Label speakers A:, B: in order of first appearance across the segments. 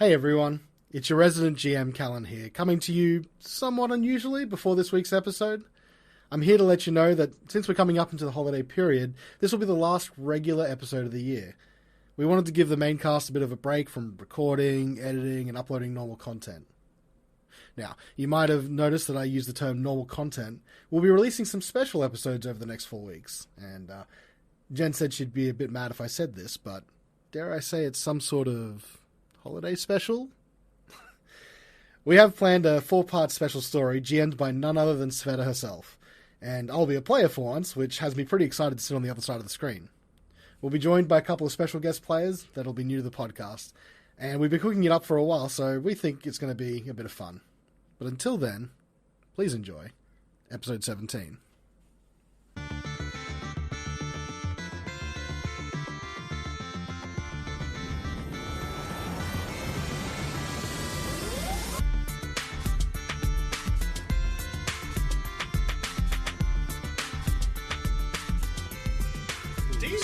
A: Hey everyone, it's your resident GM Callan here, coming to you somewhat unusually before this week's episode. I'm here to let you know that since we're coming up into the holiday period, this will be the last regular episode of the year. We wanted to give the main cast a bit of a break from recording, editing, and uploading normal content. Now, you might have noticed that I use the term normal content. We'll be releasing some special episodes over the next 4 weeks, and Jen said she'd be a bit mad if I said this, but dare I say it's some sort of holiday special? We have planned a 4-part special story GM'd by none other than Sveta herself, and I'll be a player for once, which has me pretty excited to sit on the other side of the screen. We'll be joined by a couple of special guest players that'll be new to the podcast, and we've been cooking it up for a while, so we think it's going to be a bit of fun. But until then, please enjoy episode 17.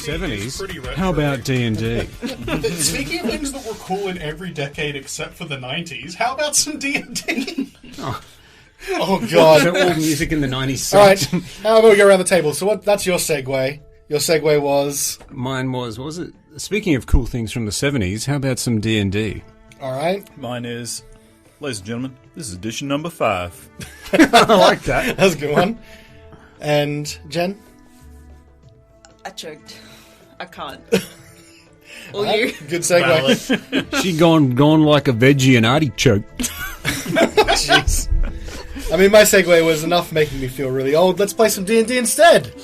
B: '70s. How about D&D?
C: Speaking of things that were cool in every decade except for the '90s, how about some D&D?
A: Oh God!
B: So all music in the '90s.
A: All right, how about we go around the table? So that's your segue. Your segue was...
B: Mine was, what was it? Speaking of cool things from the '70s, how about some D&D?
A: All right.
D: Mine is, ladies and gentlemen, this is edition number 5.
B: I like that.
A: That's a good one. And Jen?
E: I choked. I can't. Or you?
A: Good segue.
B: She gone like a veggie and artichoke.
A: Jeez. I mean, my segue was enough making me feel really old. Let's play some D&D instead.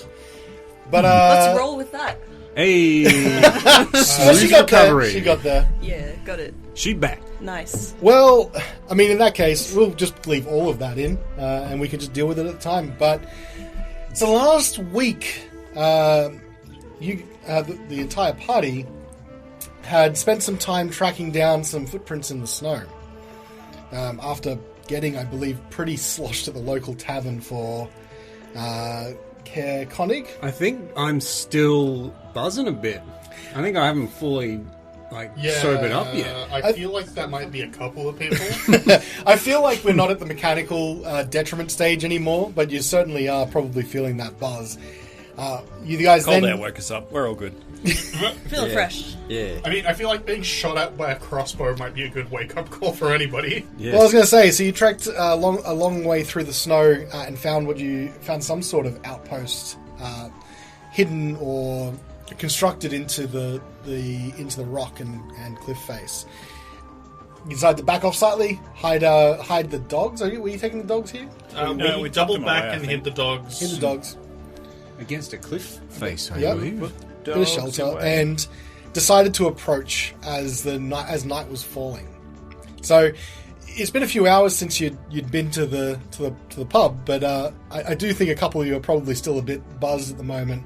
A: But
E: let's roll with that.
B: Hey,
A: she got
B: recovery.
A: there. She got there.
E: Yeah, got it.
B: She back.
E: Nice.
A: Well, I mean, in that case, we'll just leave all of that in, and we can just deal with it at the time. But so last week, the entire party had spent some time tracking down some footprints in the snow. After getting, I believe, pretty sloshed at the local tavern for Care Konig.
B: I think I'm still buzzing a bit. I think I haven't fully sobered up yet.
C: I feel like that might be a couple of people.
A: I feel like we're not at the mechanical detriment stage anymore, but you certainly are probably feeling that buzz. You guys
D: Cold
A: then...
D: air woke us up. We're all good.
E: Feeling fresh.
B: Yeah.
C: I mean, I feel like being shot at by a crossbow might be a good wake-up call for anybody.
B: Yes.
A: Well, I was going to say, so you trekked a long way through the snow and found some sort of outpost hidden or constructed into the rock and cliff face. You decided to back off slightly, hide the dogs. Were you taking the dogs here?
C: No, we doubled
D: them
C: back
D: away,
C: and
D: I
C: hid the dogs.
A: Hid the dogs.
B: Against a cliff face, I
A: Yep.
B: believe.
A: Bit of shelter, and decided to approach as night was falling. So it's been a few hours since you'd been to the pub, but I do think a couple of you are probably still a bit buzzed at the moment.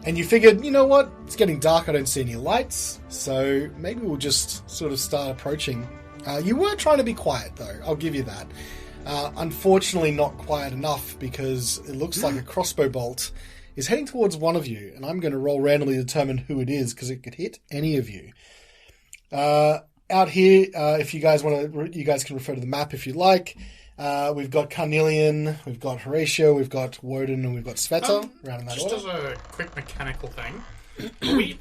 A: And you figured, you know what? It's getting dark. I don't see any lights, so maybe we'll just sort of start approaching. You were trying to be quiet, though. I'll give you that. Unfortunately, not quiet enough because it looks like a crossbow bolt is heading towards one of you, and I'm going to roll randomly to determine who it is because it could hit any of you. Out here, if you guys want to, you guys can refer to the map if you like. We've got Carnelian, we've got Horatio, we've got Woden, and we've got Sveta. Round in that
C: Just
A: order.
C: as a quick mechanical thing, are we,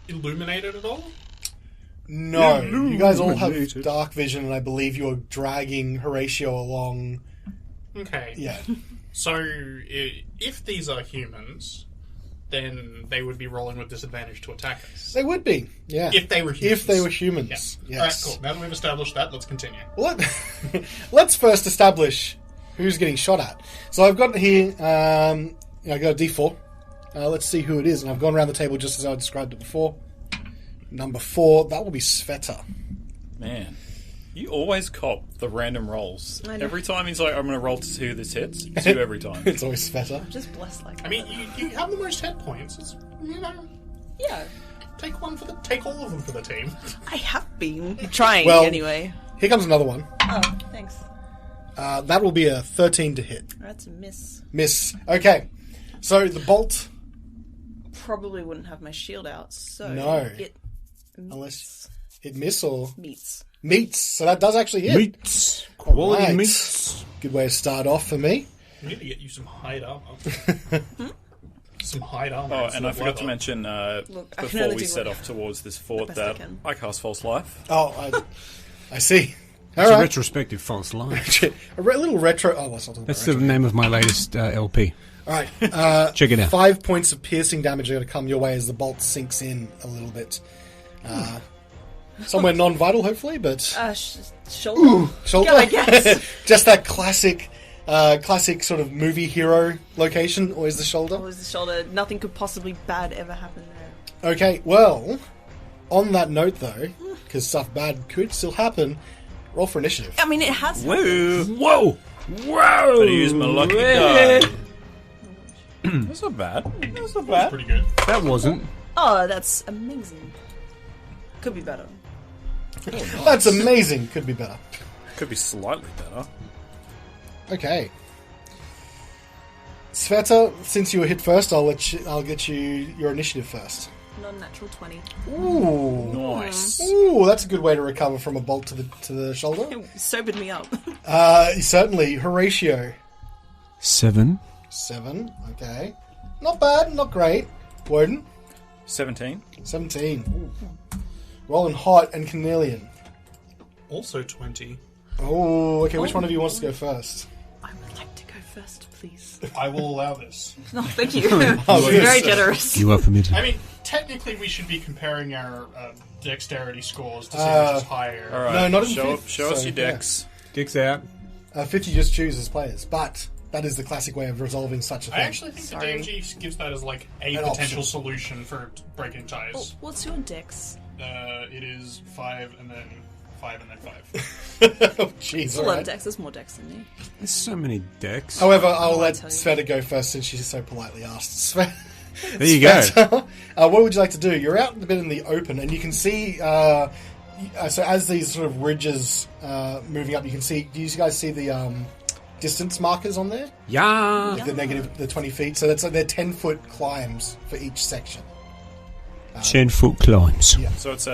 C: illuminated at all?
A: No, you guys all have dark vision, and I believe you're dragging Horatio along.
C: Okay.
A: Yeah.
C: So, if these are humans, then they would be rolling with disadvantage to attack us.
A: They would be, yeah.
C: If they were humans.
A: If they were humans,
C: Yeah.
A: yes.
C: Alright, cool. Now that we've established that, let's continue.
A: Well, let's first establish who's getting shot at. So I've got here, I got a D4. Let's see who it is, and I've gone around the table just as I described it before. Number 4, that will be Sveta.
D: Man, you always cop the random rolls.
E: I know.
D: Every time he's like, I'm going to roll to 2 this hits. 2 every time.
A: It's always Sveta.
E: Just blessed like that.
C: I mean, you have the most hit points. It's,
E: Yeah.
C: take all of them for the team.
E: I have been trying
A: Well-
E: anyway.
A: Here comes another one.
E: Oh, thanks.
A: That will be a 13 to hit.
E: That's a miss.
A: Miss. Okay. So the bolt...
E: Probably wouldn't have my shield out, so
A: No.
E: it
A: Unless... Hit miss or
E: Meats.
A: meets? So that does actually hit.
B: Meats. Quality
A: Alright.
B: meats.
A: Good way to start off for me.
C: We need to get you some hide armor. Some hide armor.
D: Oh,
C: instead
D: and I
C: of
D: forgot to
C: leather.
D: mention
E: Look, I can
D: before
E: only
D: we
E: do
D: set
E: what-
D: off towards this fort
E: best I
D: that
E: can.
D: I cast False Life.
A: Oh, I see. All
B: It's a
A: right.
B: retrospective false life.
A: Little retro. Oh, let's not talk
B: That's
A: about
B: the
A: retro.
B: name of my latest LP.
A: All right.
B: Check it out.
A: 5 points of piercing damage are going to come your way as the bolt sinks in a little bit. Somewhere non-vital, hopefully, but
E: Shoulder.
A: shoulder.
E: Yeah, I guess.
A: Just that classic sort of movie hero location. Always the shoulder.
E: Always the shoulder. Nothing could possibly bad ever happen there.
A: Okay. Well, on that note, though, because stuff bad could still happen, roll for initiative.
E: I mean, it has.
D: Woo!
B: Whoa! Whoa!
D: Better use my lucky die. That's not bad. That's not bad.
C: Pretty good.
B: That wasn't.
E: Oh, that's amazing. Could be better.
A: That's amazing. Could be better.
D: Could be slightly better.
A: Okay. Sveta, since you were hit first, I'll get you your initiative first.
E: Non-natural 20.
A: Ooh.
D: Nice.
A: Ooh, that's a good way to recover from a bolt to the shoulder.
E: It sobered me up.
A: Certainly. Horatio.
B: 7.
A: 7. Okay. Not bad, not great. Woden.
D: 17.
A: 17. Ooh. Rolling hot and Cornelian.
C: Also 20.
A: Oh, okay. Which one of you wants to go first?
E: I would like to go first, please.
C: I will allow this.
E: No, thank you.
A: yes.
E: Very generous.
B: You are permitted.
C: I mean, technically we should be comparing our dexterity scores to see which is higher.
D: All right.
A: No, not in
D: show,
A: fifth,
D: show us
A: so,
D: your decks.
B: Dicks out.
A: 50 just chooses players, but that is the classic way of resolving such a
C: I
A: thing.
C: actually think
E: Sorry.
C: the DMG gives that as like a
A: An
C: potential
A: option.
C: solution for breaking ties.
E: What's your dex?
C: It is 5 and then 5 and then 5.
A: Oh, jeez.
E: It's a
A: all
E: lot
A: right.
E: of dex. There's more dex than me.
B: There's so many decks.
A: However, I'll let
E: tell you.
A: Sveta go first since she's so politely asked. Sveta,
B: There you go.
A: Sveta, what would you like to do? You're out a bit in the open, and you can see. So as these sort of ridges moving up, you can see. Do you guys see the distance markers on there?
B: Yeah.
A: The 20 feet. So that's they're 10-foot climbs for each section.
B: 10-foot climbs.
A: Yeah.
D: So it's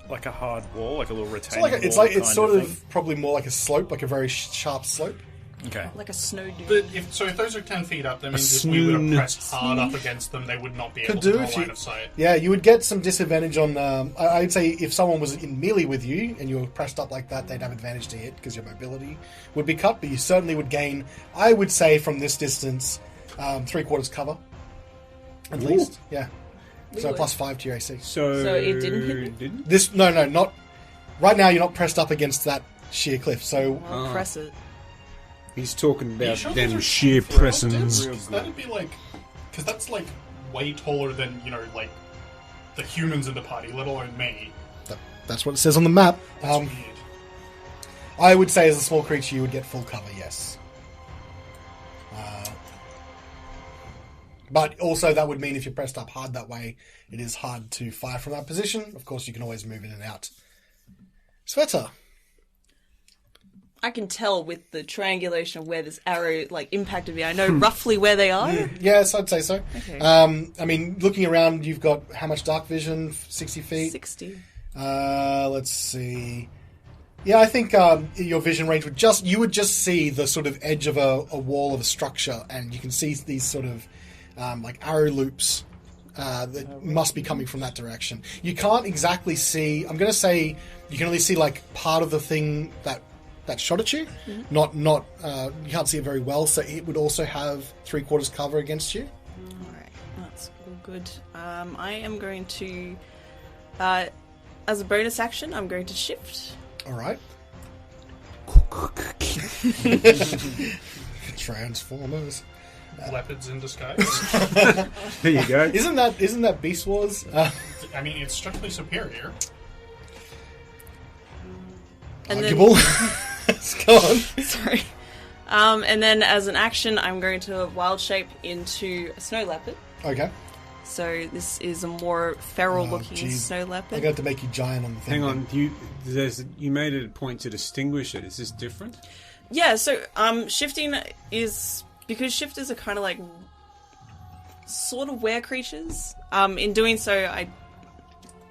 D: like a hard wall, like a little
A: So
D: retaining wall.
A: it's
D: kind
A: sort of
D: thing.
A: probably more like a slope, like a very sharp slope.
D: Okay.
E: Like a snow dude.
C: But if those are 10 feet up, that means if we would have
B: snoon.
C: pressed hard up against them, they would not be able
A: Could
C: to
A: do
C: draw
A: if
C: line
A: you.
C: of sight.
A: Yeah, you would get some disadvantage on. I'd say if someone was in melee with you and you were pressed up like that, they'd have advantage to hit because your mobility would be cut. But you certainly would gain. I would say from this distance, 3/4 cover, at least. Yeah. So
E: would.
A: +5 to your AC.
B: So
E: it didn't hit me?
B: Didn't?
A: This no, not right now. You're not pressed up against that sheer cliff. So
E: I'll press it.
B: He's talking
C: Are you
B: about
C: sure
B: them
C: those are
B: sheer
C: 10 foot
B: pressing.
C: discs?
B: Real
C: 'Cause
B: good.
C: that'd be like, because that's like way taller than like the humans in the party, let alone me.
A: that's what it says on the map.
C: That's weird.
A: I would say as a small creature, you would get full cover. Yes. But also that would mean if you're pressed up hard that way, it is hard to fire from that position. Of course, you can always move in and out. Sveta.
E: I can tell with the triangulation of where this arrow impacted me. I know roughly where they are.
A: Yes, I'd say so.
E: Okay.
A: I mean, looking around, you've got how much dark vision? 60 feet?
E: 60.
A: Let's see. Yeah, I think your vision range would you would just see the sort of edge of a wall of a structure, and you can see these sort of arrow loops that must be coming from that direction. You can't exactly see. I'm going to say you can only see part of the thing that shot at you. Not you can't see it very well. So it would also have 3/4 cover against you.
E: Alright, that's all good. I am going to, as a bonus action, I'm going to shift.
A: All right. Transformers.
C: Leopards in disguise.
B: There you go.
A: Isn't that Beast Wars?
C: I mean, it's strictly superior.
E: And
A: Arguable. It's gone.
E: Sorry. And then as an action, I'm going to wild shape into a snow leopard.
A: Okay.
E: So this is a more feral-looking
A: jeez.
E: snow
A: I'm
E: leopard.
A: going to make you giant on the thing.
B: Hang on, you made it a point to distinguish it. Is this different?
E: Yeah, so shifting is because shifters are kind of sort of were creatures. In doing so,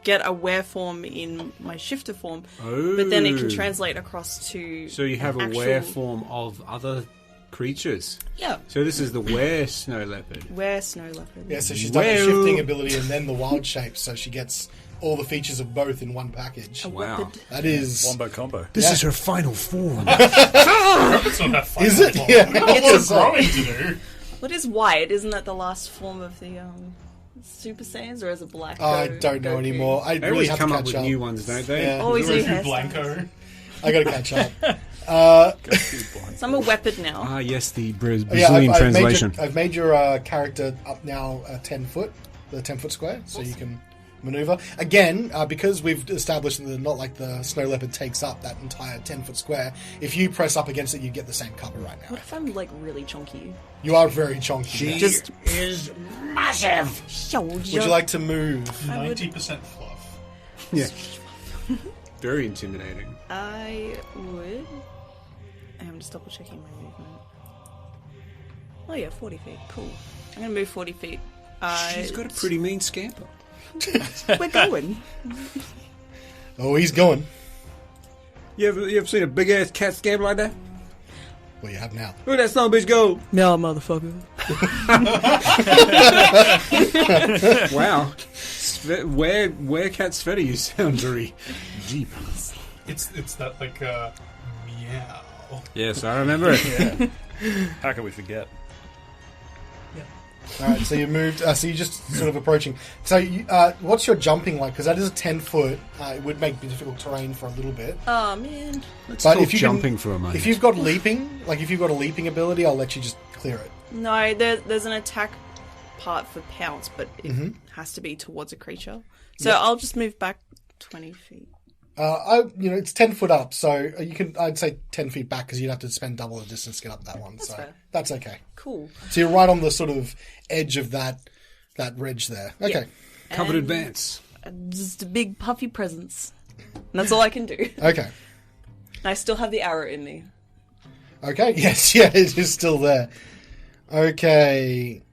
E: get a were form in my shifter form, but then it can translate across to.
B: So you have a were form of other creatures.
E: Yeah.
B: So this is the were snow leopard.
E: Were snow leopard.
A: Yeah, so she's done the shifting ability and then the wild shape, so she gets all the features of both in one package.
B: Wow.
A: That is...
D: Wombo combo.
B: This is her final form.
C: It's not that fun.
A: Is it?
C: Form.
A: Yeah.
C: What's growing to do?
E: What is white? Isn't that the last form of the Super Saiyans, or is it black?
A: I don't know anymore. I
B: They
A: really
B: always
A: have
B: come
A: to
B: up
A: catch
B: with
A: up.
B: new ones, don't they?
A: Yeah.
E: Always new
C: Goes through
E: hairstyles.
C: Blanco.
A: I got to catch up.
E: So I'm a weapon now.
B: Ah, yes, the Brazilian
A: I've
B: translation.
A: I've made your character up now 10 foot, the 10-foot square, so you can maneuver. Again, because we've established that not like the snow leopard takes up that entire 10-foot square, if you press up against it, you get the same cover right now.
E: What if I'm like really chunky?
A: You are very chonky.
B: She
E: Just-
B: is massive.
A: Would you like to move?
C: 90% fluff.
B: Yeah. Very intimidating.
E: I would. I'm just double checking my movement. Oh yeah, 40 feet. Cool. I'm gonna move 40 feet.
B: She's got a pretty mean scamper.
E: We're going.
A: Oh, he's going.
B: You ever seen a big ass cat scamper like that?
A: Well, you have now.
B: Look at that son of a bitch go!
E: No, motherfucker.
B: Wow. Where cat Sveta, you sound very deep.
C: It's that like meow.
B: Yes, I remember it.
D: Yeah. How can we forget?
A: All right, so you moved. So you're just sort of approaching. So, what's your jumping like? Because that is a 10-foot. It would make difficult terrain for a little bit.
E: Oh man.
B: Let's
A: But
B: talk
A: if you
B: jumping
A: can,
B: for a moment.
A: If you've got leaping, like if you've got a leaping ability, I'll let you just clear it.
E: No, there's an attack part for pounce, but it has to be towards a creature. So I'll just move back 20 feet.
A: It's 10 foot up, so you can. I'd say 10 feet back because you'd have to spend double the distance to get up that one.
E: That's
A: so
E: fair.
A: that's okay.
E: Cool.
A: So you're right on the sort of edge of that ridge there. Okay.
B: Covered
E: And
B: advance.
E: Just a big puffy presence. And that's all I can do.
A: Okay.
E: I still have the arrow in me.
A: Okay. Yes. Yeah. It is still there. Okay.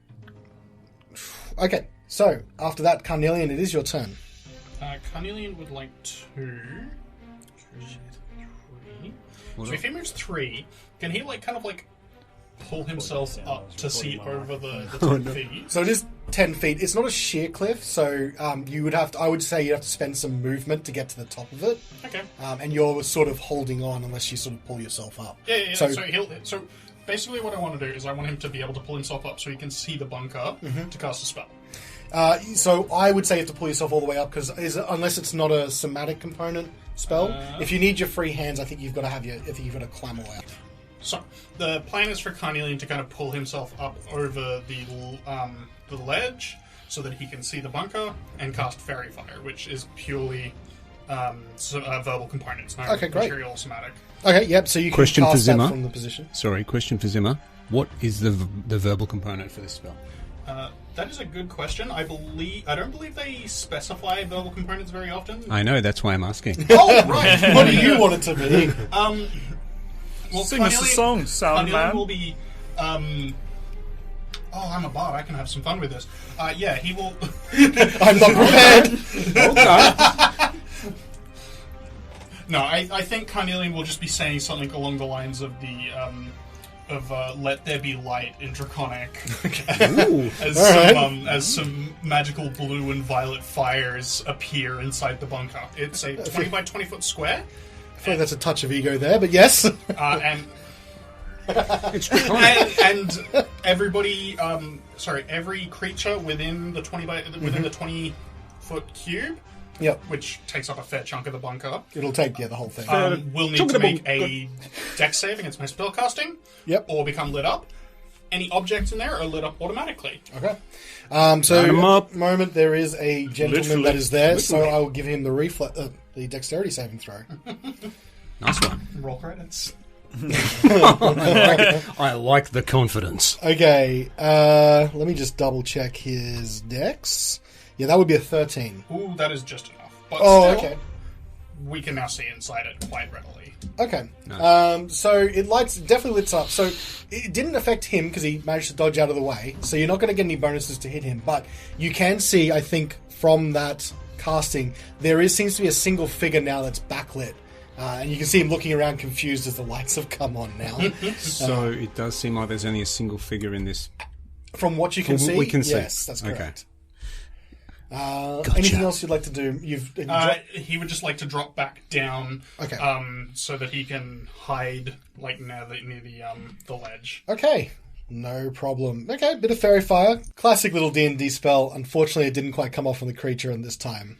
A: Okay. So after that, Carnelian, it is your turn.
C: Carnelian would like to. So if he moves 3, can he kind of pull himself up to see over the 10 feet?
A: So it is 10 feet. It's not a sheer cliff, so you would have to. I would say you have to spend some movement to get to the top of it.
C: Okay.
A: And you're sort of holding on unless you sort of pull yourself up.
C: Yeah.
A: So,
C: So basically, what I want to do is I want him to be able to pull himself up so he can see the bunker to cast a spell.
A: so I would say you have to pull yourself all the way up because unless it's not a somatic component spell, if you need your free hands, I think you've got to climb all out.
C: So the plan is for Carnelian to kind of pull himself up over the ledge so that he can see the bunker and cast Fairy Fire, which is purely verbal components, no
A: Okay, great.
C: material somatic.
A: Okay, yep. So you can
B: Question for
A: cast that
B: Zimmer.
A: from the position.
B: Sorry, question for Zimmer. What is the verbal component for this spell?
C: That is a good question. I don't believe they specify verbal components very often.
B: I know, that's why I'm asking.
A: Oh, right. What do you want it to be?
C: Well,
D: Sing us a song, sound
C: Carnelian
D: man.
C: will be. Oh, I'm a bard. I can have some fun with this. Yeah, he will.
A: I'm not prepared.
C: No, I think Carnelian will just be saying something along the lines of the "Let there be light" in Draconic, as some magical blue and violet fires appear inside the bunker. It's a 20 by 20 foot square,
A: I feel like that's a touch of ego there, but yes.
C: and
B: It's draconic.
C: and everybody, every creature within the 20 foot cube,
A: Yep.
C: which takes up a fair chunk of the bunker,
A: It'll take the whole thing.
C: will need to make a dex save against my spellcasting,
A: Yep.
C: or become lit up. Any objects in there are lit up automatically.
A: Okay.
B: Light 'em
A: So
B: up.
A: at the moment there is a gentleman
D: Literally.
A: that is there, so I will give him the dexterity saving throw.
B: Nice one.
C: Roll credits.
B: I like the confidence.
A: Okay. Let me just double check his dex. Yeah, that would be a 13.
C: Ooh, that is just enough. But
A: Oh,
C: still,
A: okay.
C: we can now see inside it quite readily.
A: Okay.
B: Nice.
A: So it definitely lights up. So it didn't affect him because he managed to dodge out of the way. So you're not going to get any bonuses to hit him. But you can see, I think, from that casting, seems to be a single figure now that's backlit. And you can see him looking around confused as the lights have come on now.
B: So it does seem like there's only a single figure in this.
A: From what you can see?
B: We can see.
A: Yes, that's correct.
B: Okay.
A: Gotcha. Anything else you'd like to do?
C: He would just like to drop back down,
A: Okay.
C: So that he can hide like near the ledge.
A: Okay, no problem. Okay, bit of fairy fire, classic little D&D spell. Unfortunately, it didn't quite come off on the creature in this time.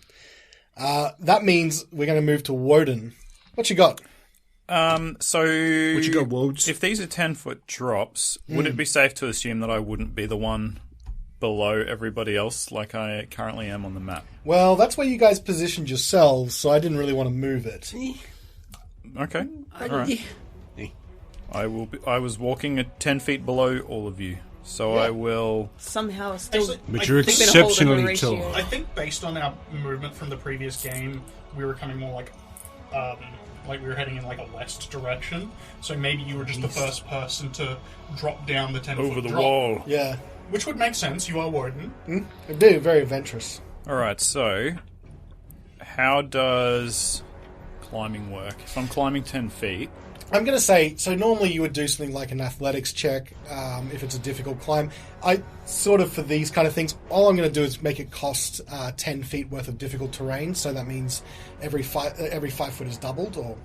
A: That means we're going to move to Woden. What you got?
D: So
B: What you got, Wodes?
D: if these are 10-foot drops, would it be safe to assume that I wouldn't be the one below everybody else like I currently am on the map?
A: Well, that's where you guys positioned yourselves, so I didn't really want to move it.
D: Okay. All right. I was walking at 10 feet below all of you, so I will.
E: Somehow still.
C: Actually,
B: But
C: I
B: you're
C: think-
B: exceptionally
E: ratio.
B: tall.
C: I think based on our movement from the previous game, we were coming more like we were heading in like a west direction. So maybe you were just the first person to drop down the 10-foot
D: Over the
C: drop,
D: wall.
A: Yeah,
C: which would make sense. You are Warden.
A: it'd be very adventurous.
D: Alright, so. How does climbing work? If I'm climbing 10 feet.
A: I'm going to say, so normally you would do something like an athletics check if it's a difficult climb. I sort of, for these kind of things, all I'm going to do is make it cost 10 feet worth of difficult terrain, so that means every 5 foot is doubled, or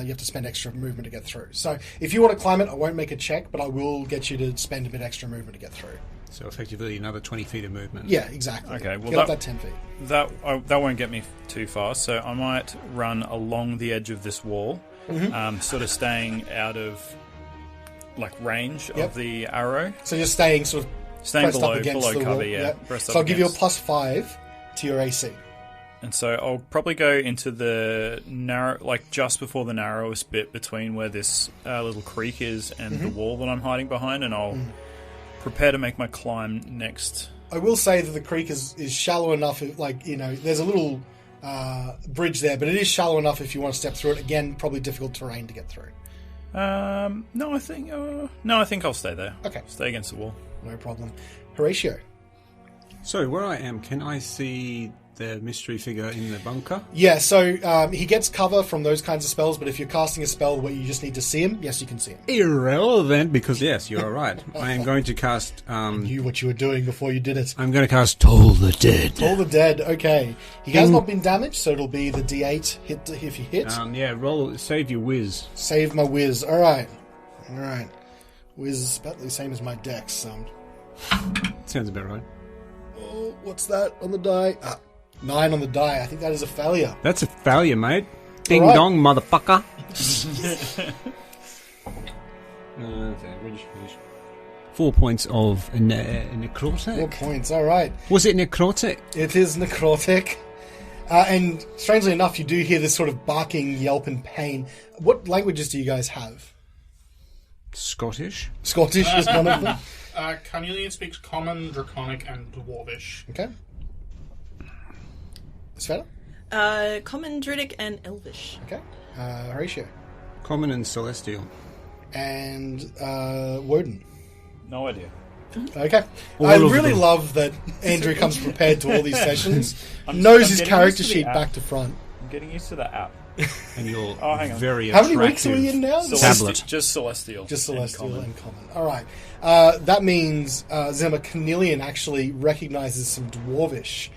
A: you have to spend extra movement to get through. So if you want to climb it, I won't make a check, but I will get you to spend a bit extra movement to get through.
B: So effectively another 20 feet of movement.
A: Yeah, exactly.
D: Okay, well
A: get up that 10 feet.
D: That won't get me too far, so I might run along the edge of this wall, sort of staying out of range
A: Yep.
D: of the arrow.
A: So you're staying sort of
D: Staying
A: pressed up against
D: below
A: the
D: cover,
A: wall.
D: yeah.
A: Yep.
D: Pressed
A: So
D: up
A: I'll give you a
D: against.
A: +5 to your AC.
D: And so I'll probably go into the narrow, just before the narrowest bit between where this little creek is and the wall that I'm hiding behind, and I'll prepare to make my climb next.
A: I will say that the creek is shallow enough, there's a little bridge there, but it is shallow enough if you want to step through it. Again, probably difficult terrain to get through.
D: No, I think I'll stay there.
A: Okay.
D: Stay against the wall.
A: No problem. Horatio.
B: So where I am, can I see the mystery figure in the bunker?
A: Yeah, so he gets cover from those kinds of spells, but if you're casting a spell where you just need to see him, yes, you can see him.
B: Irrelevant, because yes, you're right. I am going to cast.
A: Knew what you were doing before you did it.
B: I'm going to cast Toll the Dead.
A: All the dead, okay. He has not been damaged, so it'll be the D8 hit if you hit.
B: Roll. Save your whiz.
A: Save my whiz. Alright. Whiz is about the same as my dex.
B: Sounds about right.
A: Oh, what's that on the die? 9 on the die. I think that is a failure.
B: That's a failure, mate. Ding
A: All right.
B: dong, motherfucker. 4 points of necrotic.
A: 4 points, alright.
B: Was it necrotic?
A: It is necrotic. And strangely enough, you do hear this sort of barking, yelp, and pain. What languages do you guys have?
B: Scottish.
A: Scottish is one of them.
C: Carnelian speaks Common, Draconic, and Dwarvish.
A: Okay. Sveta?
E: Common, Druidic, and Elvish.
A: Okay. Horatio.
B: Common and celestial.
A: And Woden.
D: No idea.
A: Okay.
B: All
A: I
B: of
A: really
B: them.
A: love that Andrew comes prepared to all these sessions,
D: I'm
A: knows his
D: getting
A: character
D: used to the
A: sheet
D: app.
A: back to front.
D: I'm getting used to the app.
B: And you're
D: Oh, hang on.
B: very
A: How many
B: attractive.
A: weeks are we in now?
B: Tablet.
D: Just celestial.
A: Just
D: and
A: Celestial
D: common.
A: and Common. All right. That means Zema Carnelian actually recognizes some Dwarvish.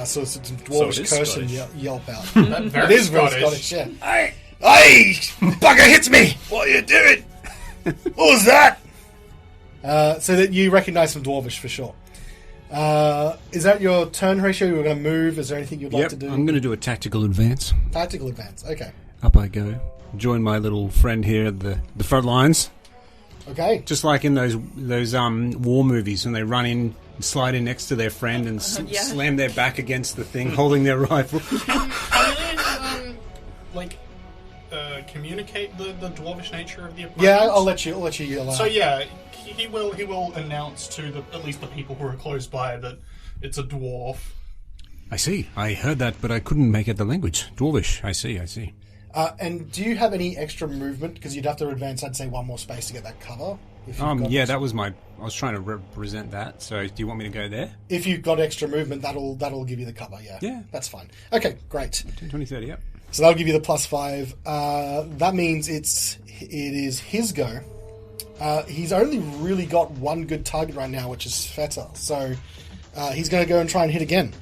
A: So some Dwarvish
D: it is
A: curse and
D: Scottish.
A: yelp out.
C: That
A: It
C: very
A: is very
C: Scottish.
A: Scottish, yeah. Hey! Bugger hits me! What are you doing? What was that? So that you recognise some Dwarvish for sure. Is that your turn, Horatio? You were going to move. Is there anything you'd like
B: Yep,
A: to do?
B: I'm going to do a tactical advance.
A: Tactical advance. Okay.
B: Up I go. Join my little friend here at the front lines.
A: Okay.
B: Just like in those war movies when they run in, slide in next to their friend and
E: Yeah.
B: slam their back against the thing, holding their rifle.
C: Carnelian, communicate the dwarvish nature of the opponent.
A: Yeah, I'll let you yell out.
C: So yeah, he will announce to at least the people who are close by that it's a dwarf.
B: I see. I heard that, but I couldn't make out the language. Dwarvish. I see.
A: And do you have any extra movement? Because you'd have to advance, I'd say, one more space to get that cover.
B: Yeah, that was I was trying to represent that. So, do you want me to go there?
A: If you've got extra movement, that'll give you the cover. Yeah.
B: Yeah.
A: That's fine. Okay, great.
B: 10, 20, 30. Yep.
A: So that'll give you the +5. That means it is his go. He's only really got one good target right now, which is Sveta. So he's going to go and try and hit again.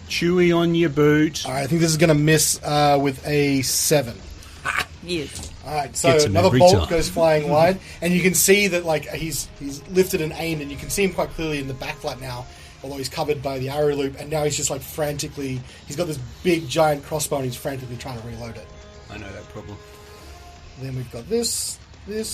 B: Chewy on your boot.
A: All right, I think this is going to miss with a 7.
E: Yes.
A: All right, so another bolt goes flying wide, and you can see that he's lifted and aimed, and you can see him quite clearly in the backlight now, although he's covered by the arrow loop, and now he's just frantically. He's got this big giant crossbow, and he's frantically trying to reload it.
B: I know that problem.
A: Then we've got this.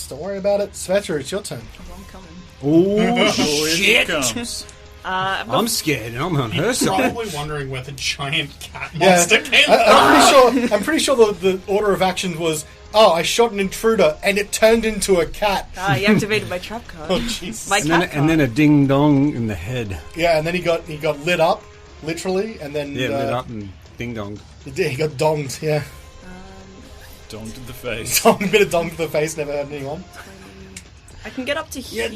A: Don't worry about it. Sveta, it's your turn.
E: Oh, I'm coming.
B: Oh
D: Shit! Comes.
B: I'm scared, and I'm on her
C: He's
B: side.
C: probably wondering where the giant cat monster came from.
A: I'm pretty sure the order of action was, I shot an intruder and it turned into a cat.
E: You activated my trap card.
A: Oh jeez.
E: My cat
B: And then a ding dong in the head.
A: Yeah, and then he got lit up, literally, and then
B: Yeah, lit up and ding dong.
A: He got donged. Yeah,
D: Dong to the face.
A: a bit of dong to the face. Never hurt anyone.
E: I can get up to here,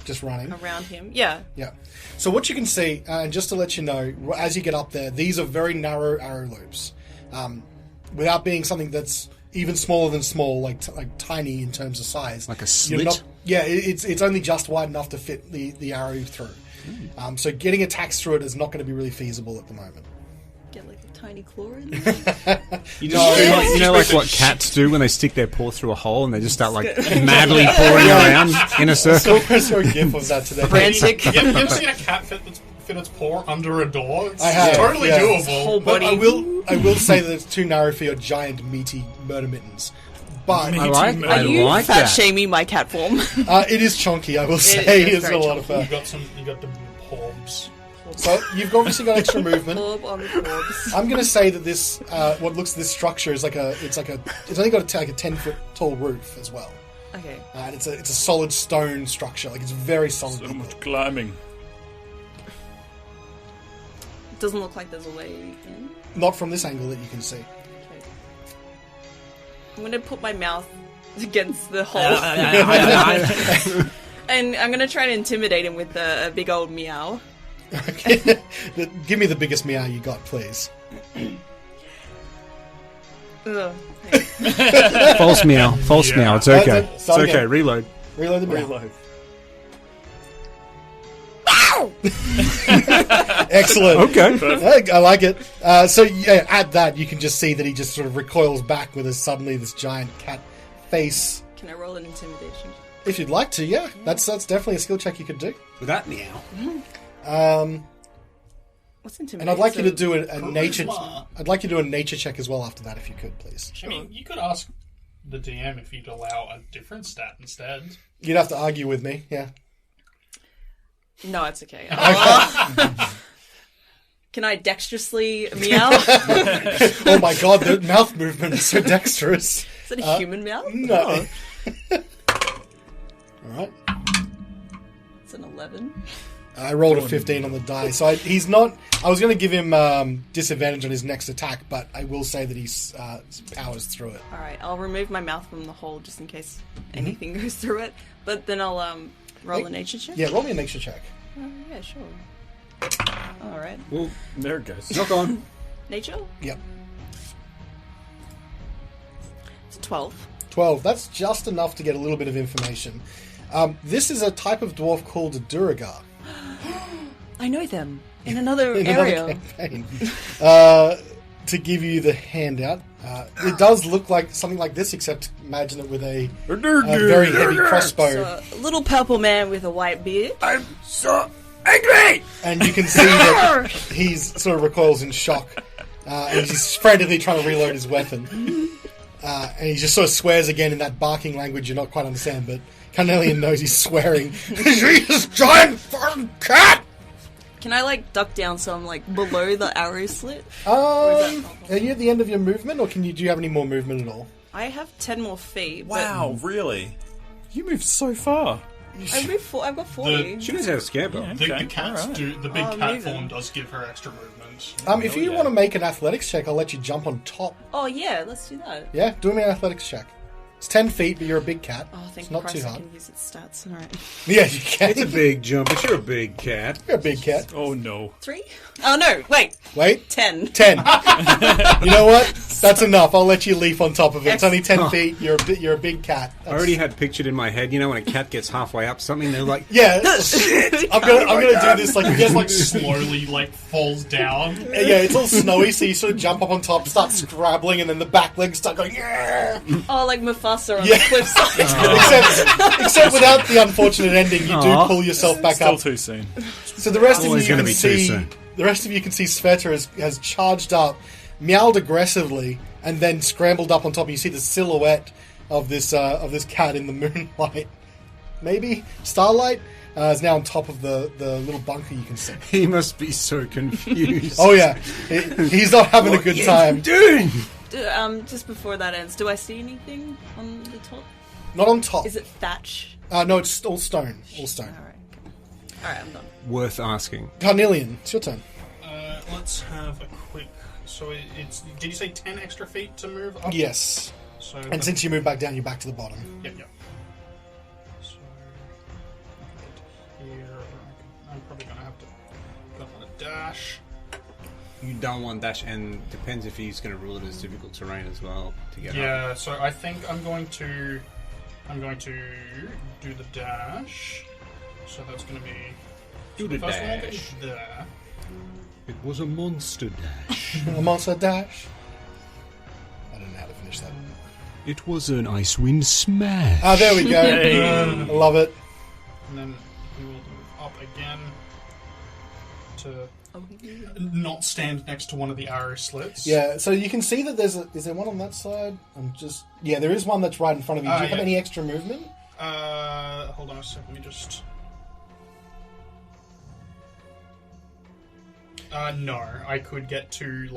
A: Just running
E: around him. Yeah.
A: Yeah. So what you can see, and just to let you know, as you get up there, these are very narrow arrow loops. Without being something that's even smaller than small, like tiny in terms of size.
B: Like a slit?
A: It's only just wide enough to fit the arrow through. So getting attacks through it is not going to be really feasible at the moment.
E: Get a tiny claw in.
B: You know what cats do when they stick their paw through a hole and they just start madly pawing around in a circle?
A: I saw a gif of that today.
E: Frantic.
C: You ever seen a cat fit its paw under a door? It's
A: I have,
C: totally
A: yeah.
C: doable.
E: Whole
A: But
E: body.
A: I will say that it's too narrow for your giant meaty murder mittens. But
B: I like
E: fat
B: that.
E: shaming my cat form?
A: it is chunky, I will say.
E: is
A: It's
E: very
A: a lot of fun.
C: You got the paws.
A: So you've obviously got extra movement.
E: Orb on the orbs.
A: I'm going to say that this, this structure is it's only got a 10-foot tall roof as well.
E: Okay.
A: And it's a solid stone structure. It's very solid.
D: So much climbing.
E: Doesn't look like there's a way in.
A: Not from this angle that you can see.
E: Okay. I'm gonna put my mouth against the hole. And I'm gonna try to intimidate him with a big old meow.
A: Okay. Give me the biggest meow you got, please.
E: Ugh.
B: False meow. Meow. It's okay. It's
A: Start
B: okay.
A: again.
B: Reload.
A: Reload the meow. Excellent.
B: Okay.
A: I like it. So at that, you can just see that he just sort of recoils back with suddenly this giant cat face.
E: Can I roll an intimidation?
A: If you'd like to, yeah. That's definitely a skill check you could do.
B: With that meow.
E: What's intimidation?
A: And I'd like you to do a nature.
C: Charisma.
A: I'd like you to do a nature check as well after that, if you could, please.
C: I mean, you could ask the DM if you'd allow a different stat instead.
A: You'd have to argue with me, yeah.
E: No, it's okay. Can I dexterously meow?
A: Oh my god, the mouth movement is so dexterous.
E: Is it a human meow?
A: No. Alright.
E: It's an 11.
A: I rolled a 15 on the die, so he's not... I was going to give him disadvantage on his next attack, but I will say that he powers through it.
E: Alright, I'll remove my mouth from the hole just in case anything goes through it. But then I'll roll a nature check?
A: Yeah, roll me a nature check.
E: Yeah, sure. Alright.
B: Well,
D: There it goes.
B: knock on.
E: Nature?
A: Yep.
E: It's 12.
A: 12. That's just enough to get a little bit of information. This is a type of dwarf called a Duragar.
E: I know them. In another
A: In
E: area.
A: another campaign. To give you the handout, it does look like something like this, except imagine it with a very heavy crossbow.
E: So, a little purple man with a white beard.
B: I'm so angry!
A: And you can see that he's sort of recoils in shock. And he's frantically trying to reload his weapon. And he just sort of swears again in that barking language you not quite understand, but Carnelian knows he's swearing. This giant fucking cat!
E: Can I, duck down so I'm, below the arrow slit?
A: Are you at the end of your movement, or do you have any more movement at all?
E: I have 10 more feet.
D: Wow, really? You moved so far.
E: I've got 40.
B: She knows how to scamper.
D: Yeah.
C: The
D: Okay,
C: cats
D: alright.
C: do. The big
E: Oh,
C: cat
E: moving.
C: form does give her extra movement.
A: If you want to make an athletics check, I'll let you jump on top.
E: Oh, yeah, let's do that.
A: Yeah, do me an athletics check. It's 10 feet, but you're a big cat.
E: Oh, thank
A: it's not
E: Christ
A: too
E: I
A: hard.
E: can use its stats. Alright.
A: Yeah, you can.
B: It's a big jump, but you're a big cat.
A: You're a big cat.
D: Oh no.
E: 3? Oh, no, wait.
A: Wait.
E: 10.
A: 10. You know what? That's enough. I'll let you leap on top of it. It's only 10 feet. You're a big cat.
B: I already had pictured in my head, when a cat gets halfway up something, they're like,
A: Yeah. I'm gonna do this like you guys like
C: Slowly, falls down.
A: Yeah, it's all snowy, so you sort of jump up on top, start scrabbling, and then the back legs start going. Yeah.
E: Oh, like Mufasa on
A: Yeah.
E: the cliffside.
A: Except without the unfortunate ending, you do pull yourself back
D: Still
A: up.
D: too soon.
A: So the rest of
B: Always
A: you
B: gonna
A: can
B: be too
A: see.
B: soon.
A: The rest of you can see Sveta has charged up, meowed aggressively, and then scrambled up on top. And you see the silhouette of this cat in the moonlight, maybe starlight. Is now on top of the little bunker you can see.
B: he must be so confused.
A: Oh yeah, he's not having a good time.
B: Doing?
E: Just before that ends, do I see anything on the top?
A: Not on top.
E: Is it thatch?
A: No, it's all stone. All stone.
E: Alright. Alright, I'm done.
B: Worth asking.
A: Carnelian, it's your turn.
C: Let's have a quick. So it's. Did you say 10 extra feet to move up?
A: Yes.
C: So
A: And since you move back down, you're back to the bottom.
C: Yep. So here, I'm probably gonna have to go on a dash.
B: You don't want dash, and depends if he's going to rule it as difficult terrain as well to get up.
C: Yeah. So I think I'm going to do the dash. So that's going to be.
B: Do the
C: First one will be
B: dash.
C: there.
B: It was a monster dash.
A: A monster dash. I don't know how to finish that.
B: It was an Icewind smash.
A: Ah, there we go.
D: Yay.
A: I love it.
C: And then we will move up again to
E: Oh,
C: not stand next to one of the arrow slits.
A: Yeah, so you can see that is there one on that side? Yeah, there is one that's right in front of you. Do you have
C: Yeah.
A: any extra movement?
C: Hold on a second. Let me just. No, I could get to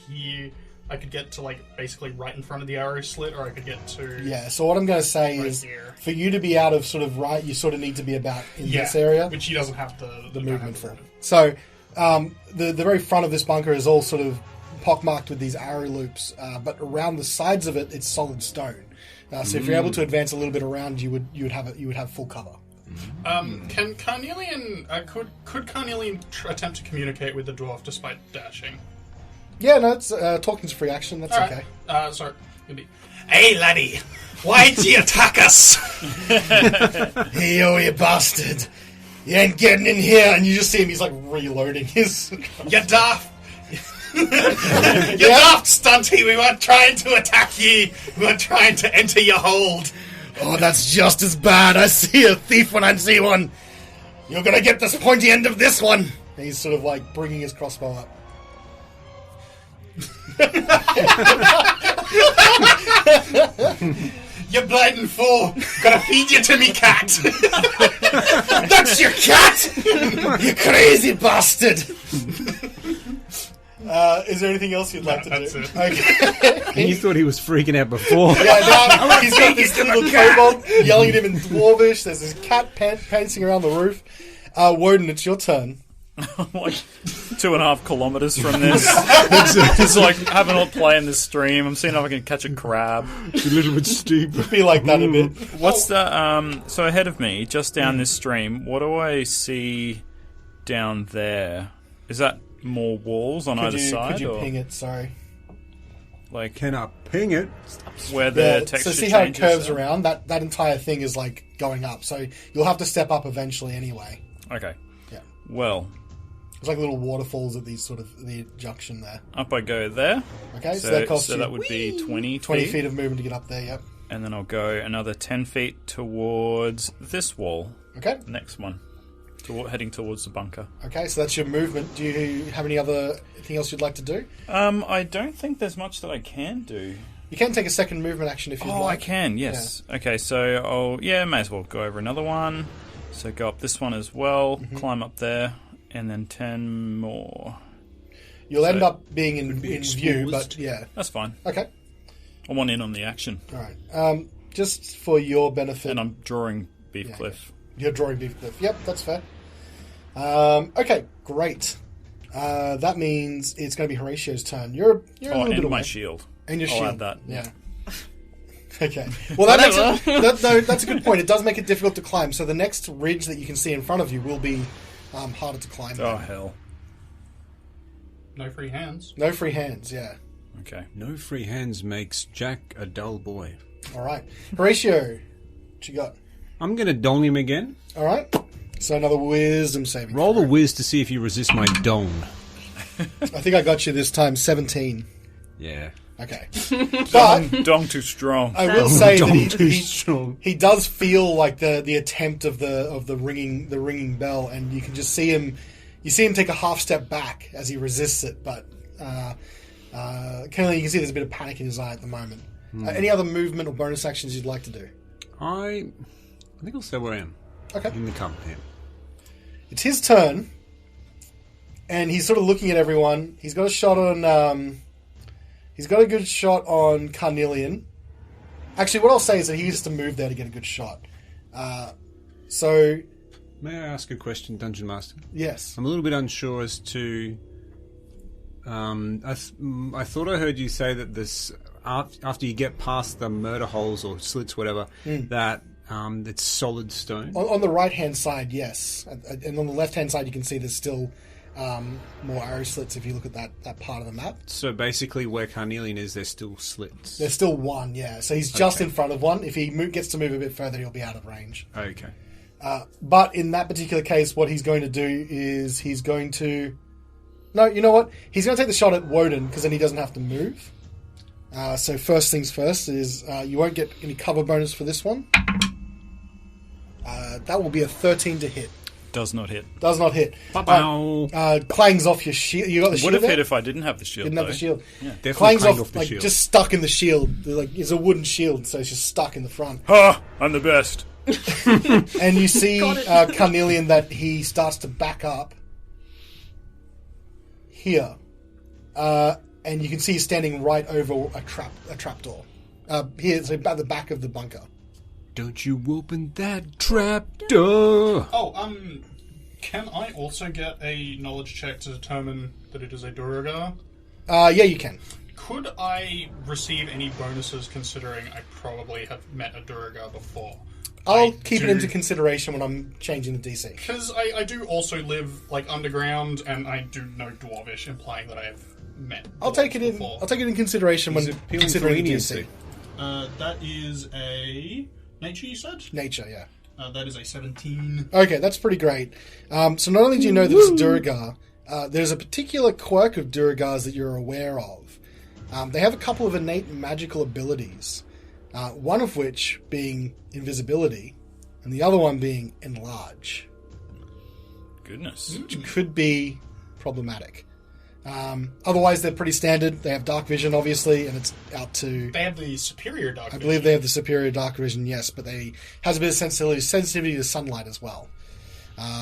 C: here. I could get to basically right in front of the arrow slit, or I could get to.
A: Yeah. So what I'm going to say
C: Right
A: is,
C: here.
A: for you to be out of sort of right, you sort of need to be about in
C: Yeah,
A: this area.
C: which he doesn't have the
A: Movement for. So the very front of this bunker is all sort of pockmarked with these arrow loops, but around the sides of it, it's solid stone. So if you're able to advance a little bit around, you would have full cover.
C: Can Carnelian could Carnelian attempt to communicate with the dwarf despite dashing?
A: Yeah, no, it's talking's free action. That's
C: All
A: okay.
C: right. Sorry. It'll be, hey laddie, why'd you attack us?
A: Hey, you bastard! You ain't getting in here, and you just see him. He's reloading his.
C: You daft. You daft stunty. We weren't trying to attack ye. We weren't trying to enter your hold.
A: Oh, that's just as bad. I see a thief when I see one. You're gonna get this pointy end of this one. And he's sort of bringing his crossbow up.
C: You blighting fool. Gotta feed you to me cat.
A: That's your cat! You crazy bastard! Is there anything else you'd like to
C: that's
A: do?
C: it.
A: Okay.
B: And you thought he was freaking out before.
A: Yeah, now he's got this little kobold yelling at him in Dwarvish. There's this cat prancing around the roof. Woden, it's your turn.
D: 2.5 kilometers from this. Just having a play in this stream. I'm seeing if I can catch a crab.
B: It's a little bit steep.
A: Be like that a bit.
D: What's the so ahead of me, just down this stream? What do I see down there? Is that more walls on either side,
A: Could you
D: or
A: ping it? Sorry.
B: Can I ping it?
D: where the
A: Yeah,
D: texture
A: so see how it
D: changes?
A: curves around? That entire thing is going up. So you'll have to step up eventually anyway.
D: Okay.
A: Yeah.
D: Well,
A: It's like little waterfalls at the junction there.
D: up I go there.
A: Okay, so that costs you
D: that would be 20
A: 20 feet of movement to get up there, yep.
D: And then I'll go another 10 feet towards this wall.
A: Okay,
D: Next one. Heading towards the bunker.
A: okay, so that's your movement. Do you have anything else you'd like to do?
D: I don't think there's much that I can do.
A: You can take a second movement action if you'd
D: Oh,
A: like.
D: I can, yes. Okay, so may as well go over another one. So go up this one as well, climb up there, and then 10 more.
A: You'll end
D: So-
A: up being in view, but yeah.
D: That's fine.
A: Okay,
D: I want in on the action.
A: alright. Just for your benefit...
D: And I'm drawing Beef
A: Yeah.
D: Cliff.
A: You're drawing Beaver Cliff. Yep, that's fair. Okay, great. That means it's going to be Horatio's turn. You're a little bit away.
D: My shield.
A: And your
D: I'll
A: shield.
D: add that.
A: Yeah. Okay. Well, that's a good point. It does make it difficult to climb. So the next ridge that you can see in front of you will be harder to climb.
D: Oh, hell.
C: No free hands.
A: No free hands, yeah.
D: Okay.
B: No free hands makes Jack a dull boy.
A: All right. Horatio, what you got?
B: I'm going to dong him again.
A: All right. So another wisdom saving
B: Roll
A: throw.
B: a whiz to see if you resist my dong.
A: I think I got you this time, 17.
B: Yeah.
A: Okay. But
D: Dong too strong.
A: I will say
B: Dong
A: that
B: too strong.
A: he does feel like the attempt of the ringing bell, and you can just see him. You see him take a half step back as he resists it, but currently you can see there's a bit of panic in his eye at the moment. Any other movement or bonus actions you'd like to do?
B: I think I'll stay where I am.
A: Okay.
B: In the company.
A: It's his turn, and he's sort of looking at everyone. He's got a shot on. He's got a good shot on Carnelian. Actually, what I'll say is that he has to move there to get a good shot. So,
B: May I ask a question, Dungeon Master?
A: yes.
B: I'm a little bit unsure as to. I thought I heard you say that this after you get past the murder holes or slits, whatever, that it's solid stone.
A: On the right-hand side, yes. And on the left-hand side, you can see there's still more arrow slits if you look at that part of the map.
B: So basically, where Carnelian is, there's still slits.
A: There's still one, yeah. So he's just in front of one. If he gets to move a bit further, he'll be out of range.
B: Okay.
A: But in that particular case, what he's going to do is he's going to... No, you know what? He's going to take the shot at Woden, because then he doesn't have to move. So first things first is you won't get any cover bonus for this one. That will be a 13 to hit.
D: Does not hit.
A: Does not hit.
B: Ba-bow.
A: Clangs off your shield. You got the shield
D: Would have
A: there?
D: hit if I didn't have the shield.
A: Didn't have the shield.
B: Definitely
A: Clangs
B: clanged
A: off,
B: the
A: like
B: shield.
A: just stuck in the shield. Like it's a wooden shield, so it's just stuck in the front.
D: Ha! I'm the best.
A: And you see Carnelian that he starts to back up here, and you can see he's standing right over a trapdoor. Here, so at the back of the bunker.
B: Don't you open that trap door.
C: Oh, can I also get a knowledge check to determine that it is a Duergar?
A: Yeah, you can.
C: Could I receive any bonuses considering I probably have met a Duergar before?
A: I'll keep it into consideration when I'm changing the DC.
C: Because I do also live like underground, and I do know Dwarvish, implying that I have met.
A: I'll take it in.
C: before.
A: I'll take it in consideration when
B: appealing
A: considering
B: for
A: the
B: leniency.
A: DC.
C: That is a nature, you said?
A: Nature, yeah.
C: That is a 17.
A: Okay, that's pretty great. So not only do you know that it's Duergar, there's a particular quirk of Duergars that you're aware of. They have a couple of innate magical abilities, one of which being invisibility, and the other one being enlarge,
D: Goodness.
A: which could be problematic. Otherwise, they're pretty standard. They have dark vision, obviously, and it's out to...
C: They have the superior dark
A: I
C: vision.
A: believe they have the superior dark vision, yes, but they has a bit of sensitivity to sunlight as well.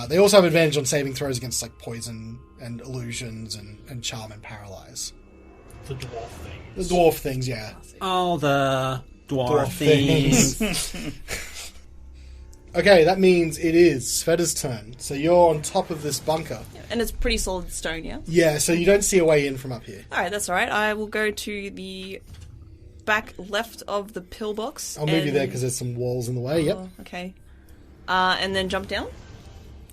A: They also have advantage on saving throws against like poison and illusions and charm and paralyze.
C: The dwarf things.
A: The dwarf things, yeah.
B: Oh, the
A: Dwarf things. Okay, that means it is Sveta's turn. So you're on top of this bunker.
E: And it's pretty solid stone, yeah?
A: Yeah, so you don't see a way in from up here.
E: Alright, that's alright. I will go to the back left of the pillbox.
A: I'll move you there because there's some walls in the way. Yep.
E: Oh, okay. And then jump down,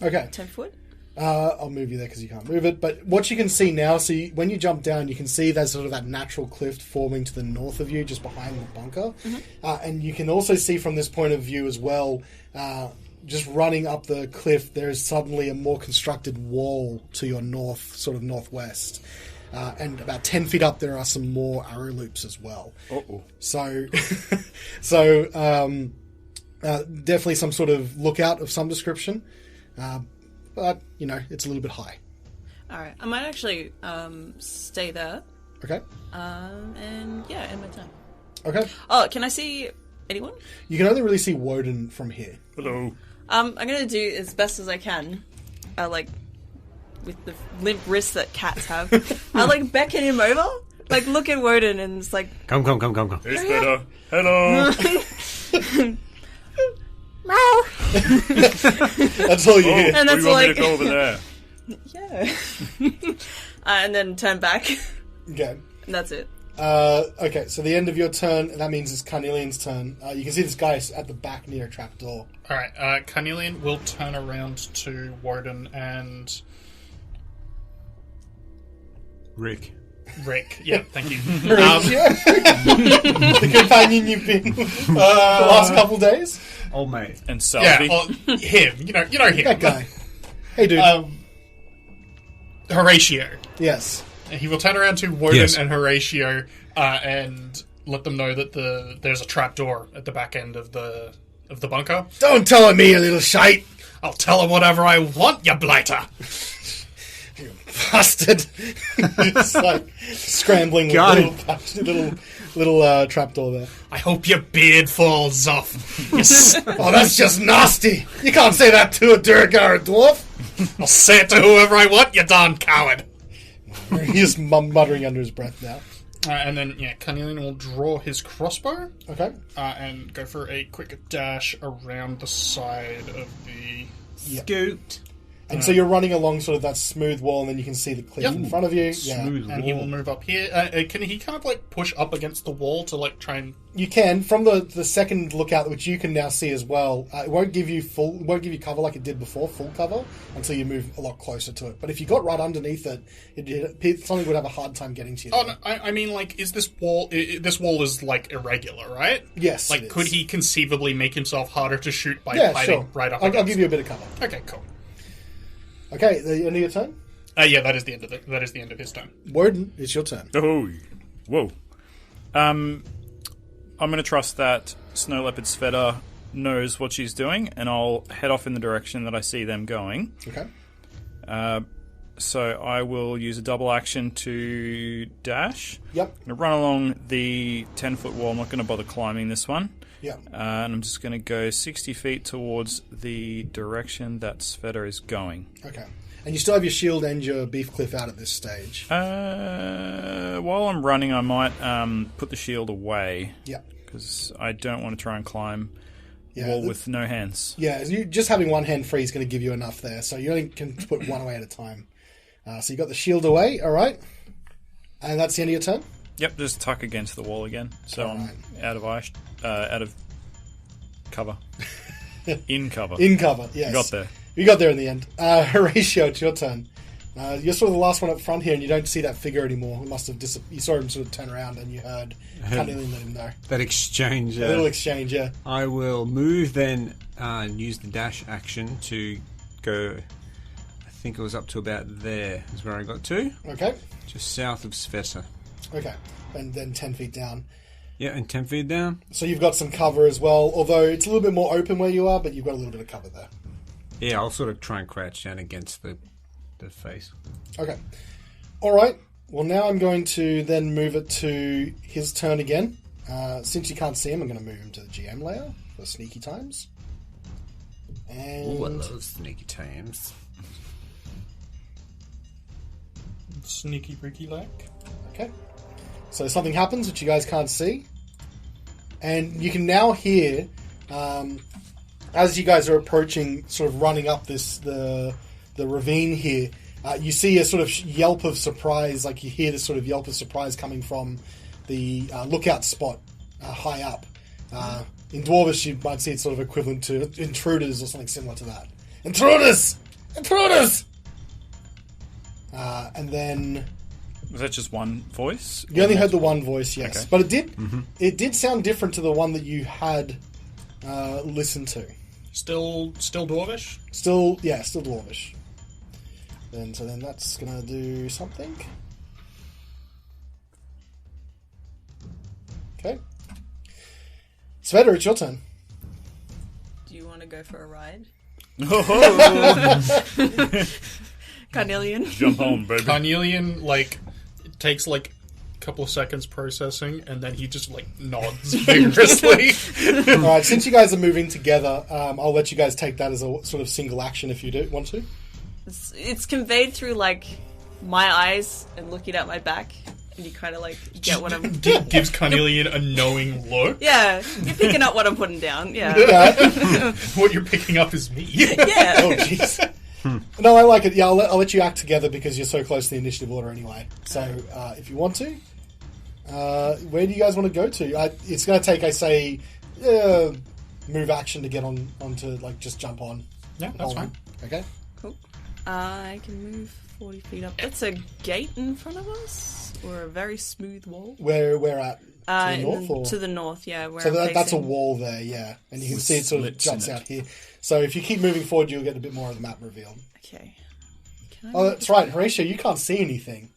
A: Okay.
E: 10 foot.
A: I'll move you there because you can't move it. But what you can see now, when you jump down, you can see there's sort of that natural cliff forming to the north of you, just behind the bunker. And you can also see from this point of view as well, just running up the cliff, there is suddenly a more constructed wall to your north, sort of northwest. And about 10 feet up, there are some more arrow loops as well.
D: Uh-oh.
A: So, definitely some sort of lookout of some description. But, you know, it's a little bit high.
E: Alright, I might actually stay there.
A: Okay?
E: And yeah, end my turn.
A: Okay.
E: Oh, can I see anyone?
A: You can only really see Woden from here.
D: Hello.
E: I'm gonna do as best as I can. Like, with the limp wrists that cats have. I like beckon him over. Like, look at Woden and it's like...
B: Come.
D: It's better. Hello.
A: That's all you hear.
E: And
D: What
E: that's
D: do you want me
E: like,
D: to go over there?
E: yeah. And then turn back.
A: Okay.
E: And that's it.
A: Okay, so the end of your turn, that means it's Carnelian's turn. You can see this guy at the back near a trapdoor.
C: Alright, Carnelian will turn around to Woden and
B: Rick.
C: Rick. Yeah, thank you.
A: The companion you've been the last couple days.
B: Old mate.
D: And
C: Yeah,
D: Salvi.
C: him. You know him.
A: That guy. Hey, dude.
C: Horatio.
A: Yes.
C: He will turn around to Woden
B: Yes.
C: and Horatio and let them know that there's a trapdoor at the back end of the bunker.
A: Don't tell on me, you little shite.
C: I'll tell him whatever I want, you blighter.
A: You bastard. It's like scrambling
B: Got
A: with little trapdoor there.
C: I hope your beard falls off. Yes.
A: Oh, that's just nasty. You can't say that to a Durgar or a dwarf.
C: I'll say it to whoever I want, you darn coward.
A: He's muttering under his breath now.
C: And then, Carnelian will draw his crossbow
A: Okay.
C: and go for a quick dash around the side of the...
B: Scoot.
A: And so you're running along sort of that smooth wall, and then you can see the cliff in front of you. Yeah.
B: Smooth
C: And he will
B: wall.
C: move up here. Can he kind of like push up against the wall to like try and...
A: You can from the second lookout, which you can now see as well. It won't give you cover like it did before, full cover, until you move a lot closer to it. But if you got right underneath it, something would have a hard time getting to you.
C: Oh, no, I mean, like, is this wall... This wall is, like, irregular, right?
A: Yes,
C: Like,
A: it
C: could
A: is.
C: he conceivably make himself harder to shoot by
A: Yeah,
C: hiding
A: sure.
C: right up
A: I'll
C: against...
A: give you a bit of cover.
C: Okay, cool.
A: Okay, the end of your turn.
C: Yeah, that is the end of his turn.
A: Woden, it's your turn.
D: Oh, whoa. I'm going to trust that Snow Leopard Sveta knows what she's doing, and I'll head off in the direction that I see them going.
A: Okay.
D: So I will use a double action to dash.
A: Yep.
D: I'm going to run along the 10-foot wall. I'm not going to bother climbing this one.
A: Yep.
D: And I'm just going to go 60 feet towards the direction that Sveta is going.
A: Okay. And you still have your shield and your beef cliff out at this stage.
D: While I'm running, I might put the shield away.
A: Yep.
D: Because I don't want to try and climb
A: Yeah,
D: wall with no hands.
A: Yeah, just having one hand free is going to give you enough there. So you only can put one away at a time. So you got the shield away, all right? And that's the end of your turn?
D: Yep, just tuck against the wall again. So I'm out of cover. In cover.
A: In cover, yes.
D: You got there.
A: You got there in the end. Horatio, it's your turn. You're sort of the last one up front here, and you don't see that figure anymore. It must have you saw him sort of turn around, and you heard Carnelian let him know.
B: That exchange.
A: A little exchange, yeah.
B: I will move then and use the dash action to go. I think it was up to about there is where I got to.
A: Okay.
B: Just south of Sveta.
A: Okay. And then 10 feet down.
B: Yeah, and 10 feet down.
A: So you've got some cover as well, although it's a little bit more open where you are, but you've got a little bit of cover there.
B: Yeah, I'll sort of try and crouch down against the face.
A: Okay. All right. Well, now I'm going to then move it to his turn again. Since you can't see him, I'm going to move him to the GM layer for sneaky times. And
B: Oh, I love sneaky times.
C: Sneaky Ricky like.
A: okay. So something happens which you guys can't see, and you can now hear as you guys are approaching, sort of running up the ravine here. You see a sort of yelp of surprise, like you hear this sort of yelp of surprise coming from the lookout spot high up. In Dwarvish, you might see it's sort of equivalent to intruders or something similar to that. Intruders! Intruders! And then
D: Was that just one voice?
A: you only heard the one voice, yes,
D: Okay.
A: but it did sound different to the one that you had listened to.
C: Still Dwarvish?
A: Still Dwarvish. So then that's gonna do something. Okay. Sveta, it's your turn.
E: Do you want to go for a ride?
D: Oh,
E: Carnelian?
D: jump home, baby.
C: Carnelian, it takes, a couple of seconds processing, and then he just, nods vigorously.
A: Alright, since you guys are moving together, I'll let you guys take that as a sort of single action if you do want to.
E: It's conveyed through, my eyes and looking at my back. And you kind of like get what I'm.
C: Gives Carnelian a knowing look.
E: Yeah, you're picking up what I'm putting down. Yeah.
C: What you're picking up is me.
E: Yeah.
A: Oh, jeez. No, I like it. Yeah, I'll let you act together because you're so close to the initiative order anyway. So, if you want to, where do you guys want to go to? It's going to take, I say, move action to get onto, like, just jump on.
C: Yeah, that's fine.
A: Okay.
E: Cool. I can move 40 feet up. That's a gate in front of us, or a very smooth wall.
A: Where at? To the north? Or?
E: To the north, yeah. Where
A: So
E: I'm
A: that's a
E: facing.
A: wall there, yeah. And you can see it sort of
D: slits
A: jumps
D: in
A: out
D: it.
A: here. So if you keep moving forward, you'll get a bit more of the map revealed.
E: Okay. Can I
A: Oh, that's right. Horatio, you can't see anything.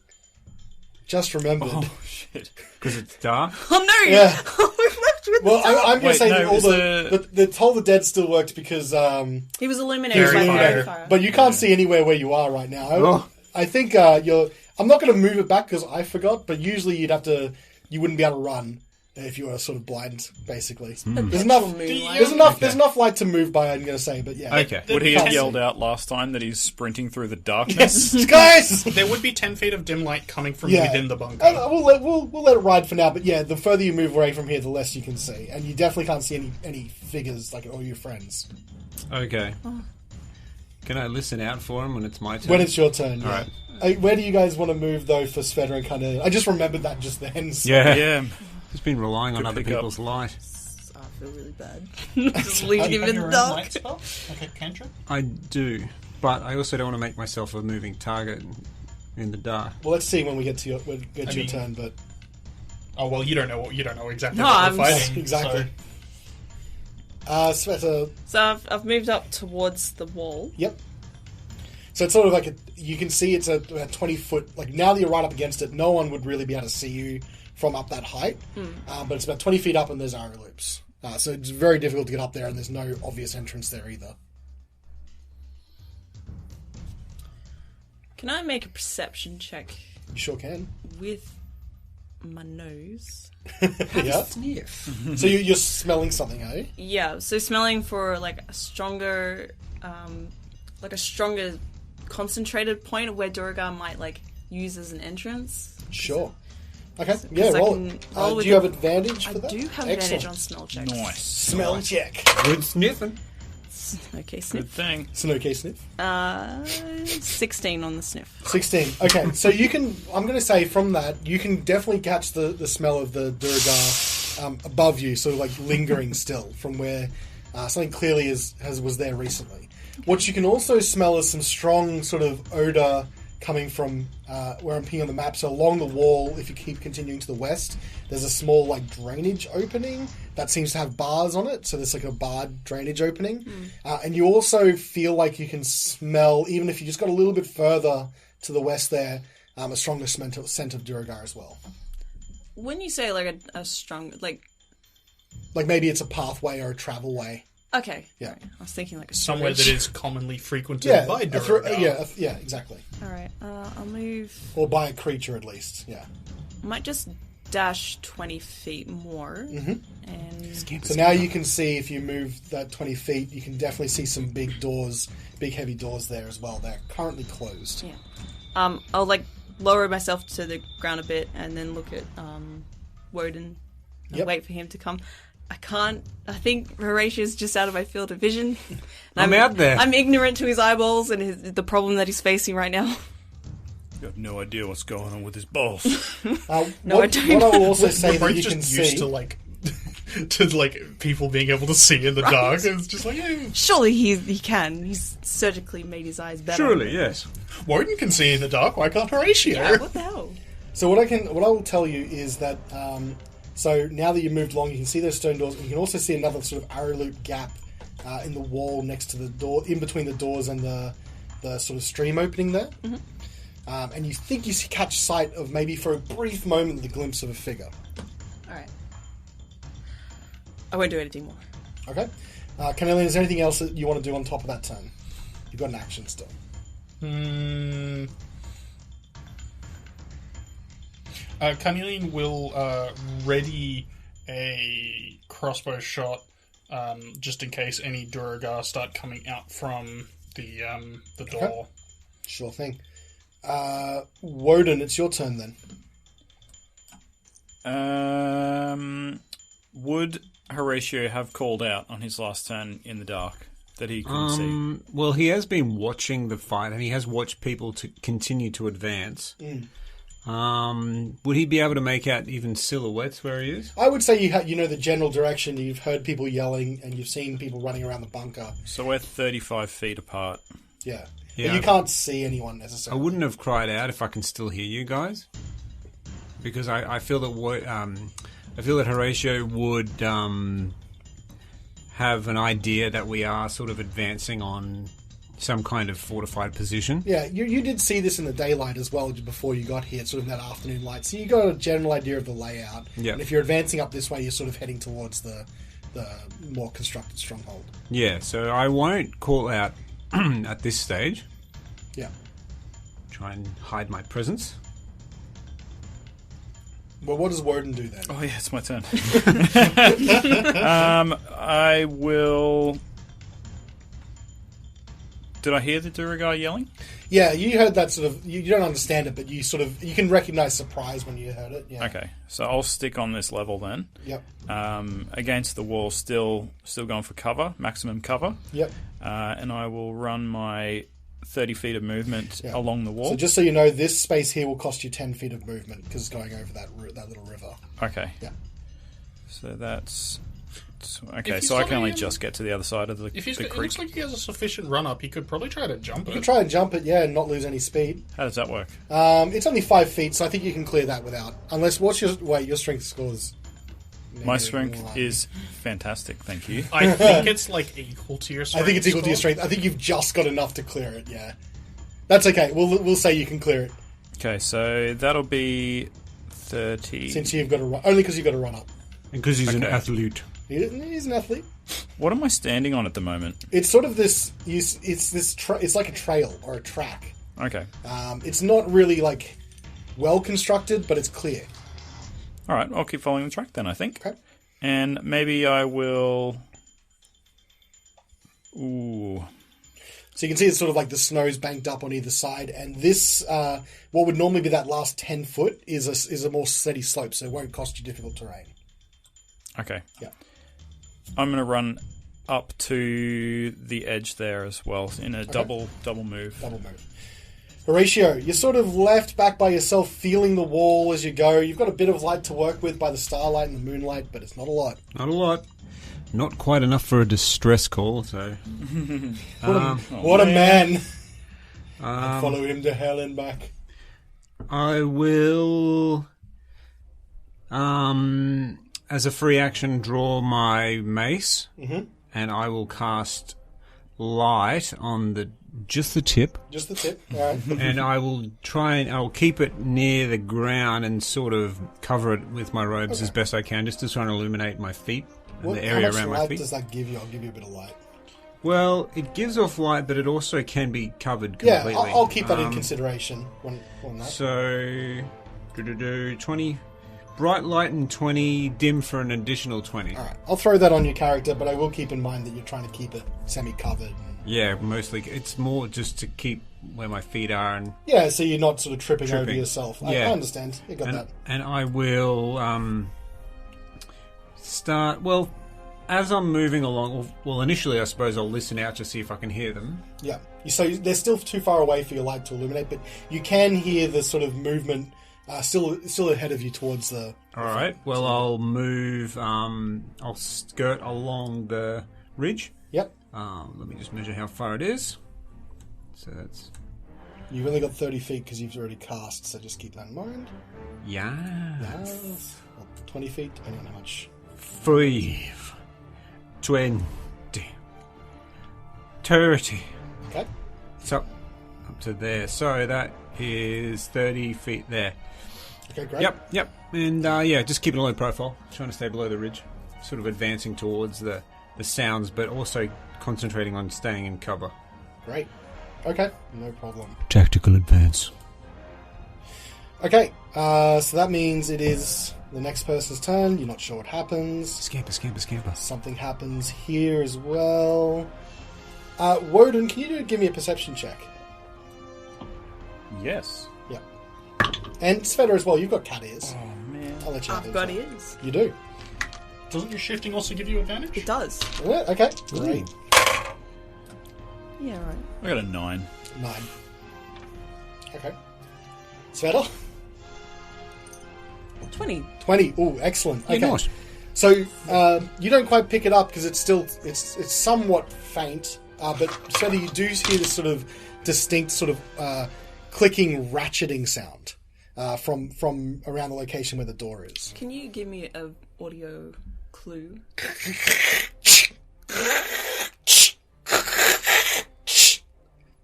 A: Just remembered.
D: Oh shit!
B: Because it's dark.
E: Oh no!
A: Yeah.
E: We're left with
A: Well, I'm going to
D: Wait,
A: say
D: no,
A: that all
D: is
A: the Toll the Dead still worked because
E: He was
A: he
E: illuminated
A: was
E: by
A: illuminated.
E: fire.
A: But you can't see anywhere where you are right now.
B: Oh.
A: I think you're... I'm not going to move it back because I forgot, but usually you wouldn't be able to run if you were sort of blind, basically. There's enough
E: moonlight.
A: there's enough light to move by, I'm going to say, but yeah.
B: Okay.
D: Would he
A: Can't
D: have yelled
A: see.
D: out last time that he's sprinting through the darkness?
A: Guys!
C: There would be 10 feet of dim light coming from
A: Yeah.
C: within the bunker.
A: We'll let it ride for now, but yeah, the further you move away from here, the less you can see, and you definitely can't see any figures like all your friends
B: Okay. Can I listen out for him when it's my turn?
A: when it's your turn. Yeah.
B: Alright.
A: Where do you guys want to move though for Sveta and kind of? I just remembered that just then. So.
B: Yeah.
D: Yeah.
B: Just been relying on
D: Good
B: other
D: pick up.
B: people's light.
E: I feel really bad. Just leaving him in the
C: Your own
E: dark.
C: light spell? Like a cantrip?
B: I do, but I also don't want to make myself a moving target in the dark.
A: Well, let's see when we get to your
C: mean-
A: turn, but
C: Oh well, you don't know exactly
E: No,
C: what
E: I'm
C: we're fighting.
A: exactly.
C: So.
A: Sveta,
E: So I've moved up towards the wall.
A: yep. So it's sort of like you can see it's a 20-foot. Like now that you're right up against it, no one would really be able to see you from up that height. But it's about 20 feet up, and there's arrow loops. So it's very difficult to get up there, and there's no obvious entrance there either.
E: Can I make a perception check
A: You sure can.
E: with my nose?
A: Yeah. So you're smelling something, eh?
E: Yeah, so smelling for like a stronger concentrated point of where Duragar might like use as an entrance.
A: Sure. Okay. Yeah.
E: I
A: Roll.
E: can roll
A: Do
E: with
A: you
E: the-
A: have advantage
E: I
A: for that?
E: do have
A: Excellent.
E: advantage on smell checks.
D: Nice.
A: Smell check.
B: Good sniffing.
E: Okay,
D: Good
E: sniff.
D: thing.
A: It's an okay sniff.
E: 16 on the sniff.
A: 16. Okay, so you can. I'm going to say from that you can definitely catch the smell of the Duragar above you, sort of like lingering still from where something clearly was there recently. What you can also smell is some strong sort of odor coming from where I'm peeing on the map. So along the wall, if you keep continuing to the west, there's a small like drainage opening that seems to have bars on it. So there's like a barred drainage opening. And you also feel like you can smell, even if you just got a little bit further to the west there, a stronger scent of Duragar as well.
E: When you say like a strong, like,
A: Like maybe it's a pathway or a travel way.
E: okay.
A: Yeah.
E: Right. I was thinking like a
C: Somewhere that
E: storage.
C: is commonly frequented
A: Yeah,
C: by Duragar.
A: yeah, exactly.
E: Alright, I'll move.
A: Or by a creature at least, yeah.
E: I might just dash 20 feet more. And
A: So now you can see, if you move that 20 feet, you can definitely see some big doors, big heavy doors there as well. They're currently closed.
E: yeah. I'll like lower myself to the ground a bit and then look at Woden and
A: Yep.
E: wait for him to come. I think Horatius just out of my field of vision. And
B: I'm out there.
E: I'm ignorant to his eyeballs and the problem that he's facing right now.
D: You have no idea what's going on with his balls.
E: No, I don't.
A: What I will also say
C: We're
A: that
C: both
A: you
C: just
A: can
C: used
A: see...
C: to like people being able to see in the dark. It's just like, yeah.
E: Surely he can. He's surgically made his eyes better.
B: Surely, yes.
C: Woden can see in the dark. Why can't Horatio?
E: Yeah, what the hell?
A: So what I will tell you is that so now that you've moved along, you can see those stone doors, and you can also see another sort of arrow loop gap in the wall next to the door, in between the doors and the sort of stream opening there. And you think you catch sight of, maybe for a brief moment, the glimpse of a figure.
E: Alright. I won't do anything more.
A: Okay. Carnelian, is there anything else that you want to do on top of that turn? You've got an action still.
C: Carnelian will ready a crossbow shot just in case any Duragar start coming out from the door.
A: Sure thing. Woden, it's your turn then.
D: Would Horatio have called out on his last turn in the dark that he couldn't see?
B: Well, he has been watching the fight, and he has watched people to continue to advance. Would he be able to make out even silhouettes where he is?
A: I would say you know the general direction. You've heard people yelling, and you've seen people running around the bunker.
D: So we're 35 feet apart.
A: Yeah.
B: Yeah.
A: But you can't see anyone
B: I
A: necessarily.
B: wouldn't have cried out if I can still hear you guys, because I feel that Horatio would have an idea that we are sort of advancing on some kind of fortified position.
A: Yeah, you did see this in the daylight as well before you got here, sort of in that afternoon light. So you got a general idea of the layout.
B: Yeah.
A: And if you're advancing up this way, you're sort of heading towards the more constructed stronghold.
B: Yeah, so I won't call out at this stage.
A: Yeah.
B: Try and hide my presence.
A: Well, what does Woden do then?
D: Oh, yeah, it's my turn. I will... Did I hear the Duragar yelling?
A: Yeah, you heard that sort of... You don't understand it, but you can recognize surprise when you heard it. Yeah.
D: Okay, so I'll stick on this level then.
A: Yep.
D: Against the wall, still going for cover, maximum cover.
A: Yep.
D: And I will run my 30 feet of movement along the wall.
A: So just so you know, this space here will cost you 10 feet of movement because it's going over that little river.
D: Okay.
A: Yeah.
D: So that's... Okay,
C: If
D: so I
C: he's
D: can only
C: coming in-
D: just get to the other side of the
C: If he's,
D: the
C: it
D: creek.
C: looks like he has a sufficient run up, he could probably try to jump
A: You
C: it.
A: can try and jump it, yeah, and not lose any speed.
D: How does that work?
A: It's only 5 feet, so I think you can clear that without... Unless, your strength scores...
D: My strength is fantastic, thank you.
C: I think it's like equal to your strength.
A: I think it's equal to your strength. I think you've just got enough to clear it, yeah. That's okay. We'll say you can clear it.
D: Okay, so that'll be 30.
A: Since you've got to run... Only because you've got to run up.
B: And because he's an
D: Okay.
B: athlete.
A: He's an athlete.
D: What am I standing on at the moment?
A: It's sort of this... It's like a trail or a track.
D: Okay.
A: It's not really, like, well constructed, but it's clear.
D: All right, I'll keep following the track then, I think.
A: Okay.
D: And maybe I will... Ooh.
A: So you can see it's sort of like the snow's banked up on either side, and this, what would normally be that last 10 foot, is a more steady slope, so it won't cost you difficult terrain.
D: Okay.
A: Yeah.
D: I'm going to run up to the edge there as well in a double move.
A: Double move. Horatio, you're sort of left back by yourself, feeling the wall as you go. You've got a bit of light to work with by the starlight and the moonlight, but it's not a lot.
B: Not a lot. Not quite enough for a distress call, so...
A: What a man! I'd follow him to hell and back.
B: I will... as a free action, draw my mace, and I will cast light on just the tip,
A: Just the tip, alright.
B: and I'll keep it near the ground and sort of cover it with my robes as best I can, just to try and illuminate my feet and the area
A: How much
B: around my
A: light
B: feet.
A: does that give you? I'll give you a bit of light.
B: Well, it gives off light, but it also can be covered
A: Yeah,
B: completely.
A: I'll keep that in consideration when that.
B: So, 20 bright light and 20 dim for an additional 20.
A: Alright, I'll throw that on your character, but I will keep in mind that you're trying to keep it semi-covered.
B: Yeah, mostly. It's more just to keep where my feet are and
A: Yeah, so you're not sort of tripping over yourself. I
B: Yeah.
A: understand. You got that.
B: and I will start. Well, as I'm moving along. Well, initially, I suppose I'll listen out to see if I can hear them.
A: Yeah. So they're still too far away for your light to illuminate, but you can hear the sort of movement still ahead of you towards the...
B: All right. Well, I'll move. I'll skirt along the ridge.
A: Yep.
B: Let me just measure how far it is. So that's...
A: You've only got 30 feet because you've already cast, so just keep that in mind.
B: Yeah.
A: Yes. 20 feet, depending on how much...
B: 5, 20, 30.
A: Okay.
B: So, up to there. So that is 30 feet there.
A: Okay, great.
B: Yep. And yeah, just keeping a low profile. Trying to stay below the ridge. Sort of advancing towards the sounds, but also concentrating on staying in cover.
A: Great. Okay, no problem.
B: Tactical advance.
A: Okay, so that means it is the next person's turn. You're not sure what happens.
B: Scamper.
A: Something happens here as well. Woden, can you give me a perception check?
D: Yes.
A: Yeah. And Sveta as well, you've got cat ears.
D: Oh,
E: man.
A: I'll let you have
E: I've
A: it.
E: got ears.
A: You do.
C: Doesn't your shifting also give you advantage?
E: It does.
A: Yeah, okay. Great.
E: Yeah, right.
D: I got a 9.
A: 9. Okay. Sveta?
E: 20.
A: 20. Ooh, excellent.
B: You're
A: Okay.
B: not.
A: So you don't quite pick it up because it's still it's somewhat faint, but Sveta, you do hear this sort of distinct sort of clicking, ratcheting sound from around the location where the door is.
E: Can you give me a audio clue?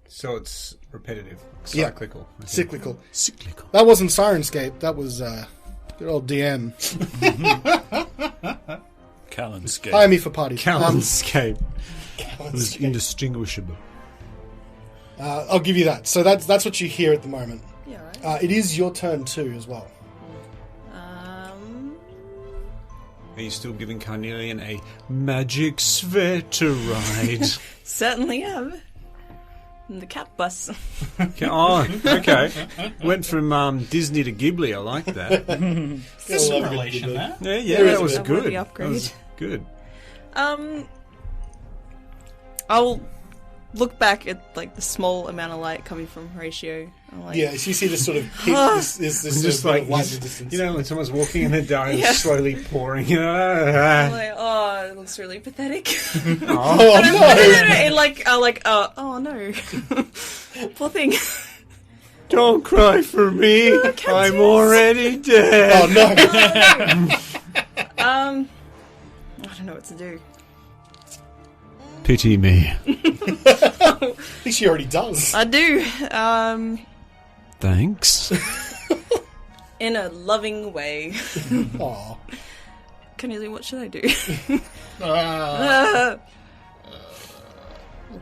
B: So it's repetitive,
A: Yeah.
B: cyclical. I think.
A: Cyclical.
B: Cyclical.
A: That wasn't Syrinscape. That was good old DM.
D: Callinscape.
A: Hire me for parties.
B: Callinscape. It was
A: Callinscape.
B: indistinguishable.
A: I'll give you that. So that's what you hear at the moment.
E: Yeah, right.
A: It is your turn too, as well.
B: Are you still giving Carnelian a magic sphere to ride?
E: Certainly am. And the cat bus.
B: Oh, okay. Went from Disney to Ghibli. I like that.
C: There's some relation there.
B: Yeah,
A: There is
B: that was
A: a bit.
B: good.
E: The upgrade.
B: That was good.
E: I'll look back at like the small amount of light coming from Horatio. I'm like,
A: Yeah, so you see this sort of peak, this
B: It's
A: sort
B: just
A: of
B: like
A: light in the distance.
B: you know when someone's walking in the dark and
E: Yeah.
B: slowly pouring.
E: I'm like, oh, it looks really pathetic.
A: Oh no!
E: And like, oh no, poor thing.
B: Don't cry for me.
E: can't
B: I'm
E: do this.
B: already dead.
A: Oh no!
E: I don't know what to do.
B: Pity me.
A: I think she already does.
E: I do.
B: Thanks.
E: In a loving way.
A: Aw.
E: Cornelia, what should I do?
C: Uh,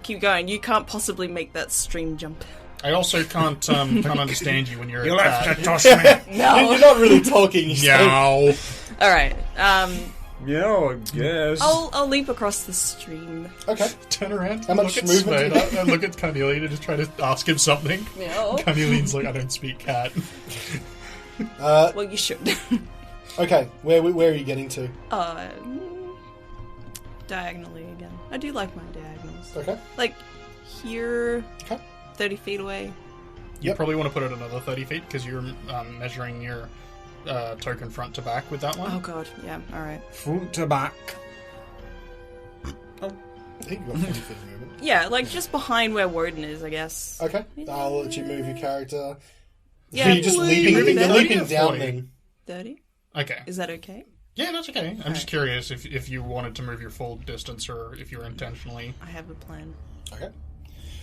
E: Keep going. You can't possibly make that stream jump.
C: I also can't understand you when you're
B: You'll
C: a
B: have
C: cat.
B: to toss me.
A: You're not really talking.
C: Yow.
E: All right.
B: Yeah, I guess.
E: I'll leap across the stream.
A: Okay.
C: Turn around.
A: How much
C: look at
A: movement do you
C: Sveta and look at Carnelian and just try to ask him something.
E: Yeah.
C: Carnelian's like, I don't speak cat.
E: Well, you should.
A: Okay. Where are you getting to?
E: Diagonally again. I do like my diagonals.
A: Okay.
E: Like here,
A: Okay.
E: 30 feet away.
C: You
A: Yep.
C: probably want to put it another 30 feet because you're measuring your token front to back with that one.
E: Oh god. Yeah. All right.
B: Front to back.
A: I think you've got 40 feet of movement.
E: Yeah, like just behind where Woden is, I guess.
A: Okay. I'll let you move your character.
E: Yeah.
A: You're just leaping.
C: moving
A: You're
C: 30
A: leaping
C: or
A: down
C: 40?
A: then.
E: 30.
C: Okay.
E: Is that okay?
C: Yeah, that's okay. I'm just curious if you wanted to move your full distance or if you were intentionally...
E: I have a plan.
A: Okay.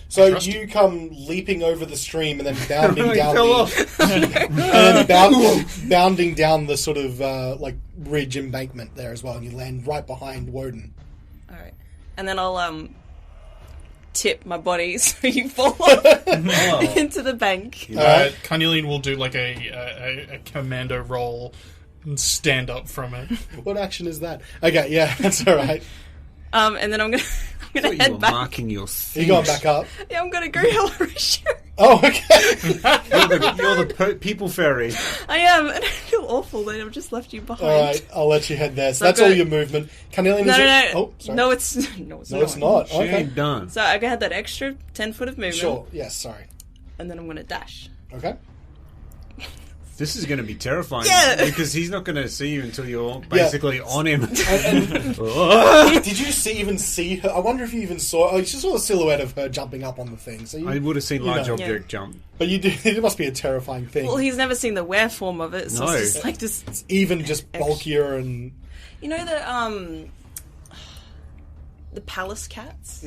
A: So
C: Trust
A: you come leaping over the stream and then bounding down
B: fell
A: the
B: off.
A: and then bounding down the sort of like ridge embankment there as well, and you land right behind Woden.
E: All right. And then I'll tip my body so you fall off into the bank.
C: Carnelian will do like a commando roll and stand up from it.
A: What action is that? Okay, yeah, that's all right.
E: And then I'm gonna
B: I thought you
E: head
B: were
E: back.
B: marking your
A: You
B: thing.
A: going back up?
E: Yeah, I'm gonna go help Horatio.
A: Oh, okay.
B: You're the people fairy.
E: I am, and I feel awful that I've just left you behind.
A: All right, I'll let you head there. So
E: So
A: that's
E: go-
A: all your movement. Carnelian,
E: No,
A: is
E: no,
A: it?
E: no.
A: Oh, sorry.
E: No, it's
A: No, it's not.
B: She
A: Okay.
B: ain't done.
E: So I had that extra 10 foot of movement,
A: Sure. Yes. Sorry.
E: and then I'm gonna dash.
A: Okay.
B: This is going to be terrifying.
E: Yeah.
B: Because he's not going to see you until you're basically on him.
A: Did you even see her? I wonder if you even saw. Oh, you just saw the silhouette of her jumping up on the thing. So you,
B: I would have seen
A: You
B: large
A: know.
B: object jump.
A: but you do. It must be a terrifying thing.
E: Well, he's never seen the wear form of it, so
B: No.
E: it's just like this.
A: Even just bulkier and.
E: You know the palace cats.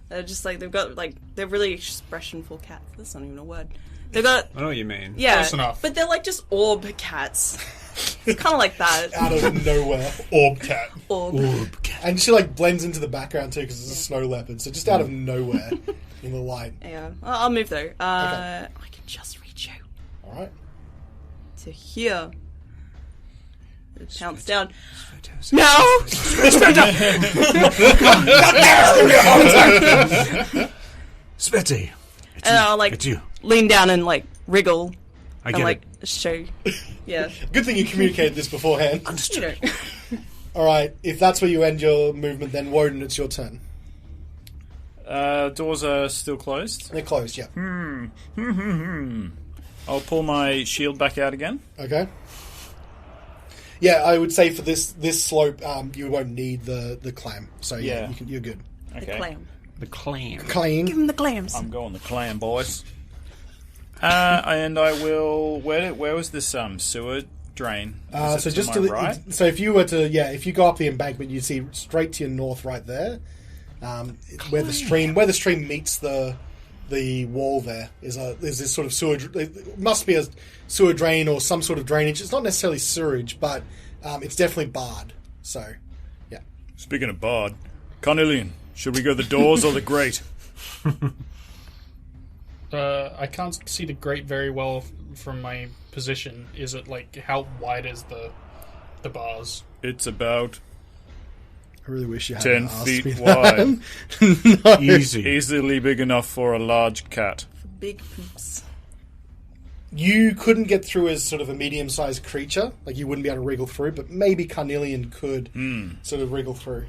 E: They're just like they're really expressionful cats. That's not even a word. They've got
B: I know what you mean.
E: yeah,
C: Close enough.
E: but they're like just orb cats. It's kind of like that.
A: Out of nowhere,
C: Orb cat.
E: Orb.
A: and she like blends into the background too because it's a snow leopard. So just out of nowhere in the light.
E: Yeah, I'll move though. I can just reach out
A: All right.
E: to here. Pounce down. No!
B: Svetty.
E: And I'll like
B: It's you.
E: lean down and like wriggle
B: I
E: and
B: get
E: like show. Yeah.
A: Good thing you communicated this beforehand.
E: You know.
A: All right, if that's where you end your movement, then Woden, it's your turn.
D: Doors are still closed.
A: They're closed, yeah.
D: I'll pull my shield back out again.
A: Okay. Yeah, I would say for this slope, you won't need the clam. So yeah,
D: Yeah.
A: you're good.
E: The
D: Okay.
E: clam.
B: the clam.
A: Clang.
E: Give him the clams.
D: I'm going the clam, boys. And I will. Where was this sewer drain? Is
A: So
D: it
A: just
D: to
A: to
D: my right?
A: so if you were to if you go up the embankment, you see straight to your north right there, where the stream meets the wall. There is this sort of sewer. It must be a sewer drain or some sort of drainage. It's not necessarily sewerage, but it's definitely barred. So yeah.
D: Speaking of barred, Carnelian, should we go the doors or the grate?
C: I can't see the grate very well from my position. Is it like how wide is the bars?
D: It's about
A: I really wish you
D: 10
A: hadn't asked
D: feet
A: me
D: wide.
A: that. No.
B: Easy.
D: Easily big enough for a large cat.
E: Big poops.
A: You couldn't get through as sort of a medium-sized creature. Like, you wouldn't be able to wriggle through, but maybe Carnelian could sort of wriggle through.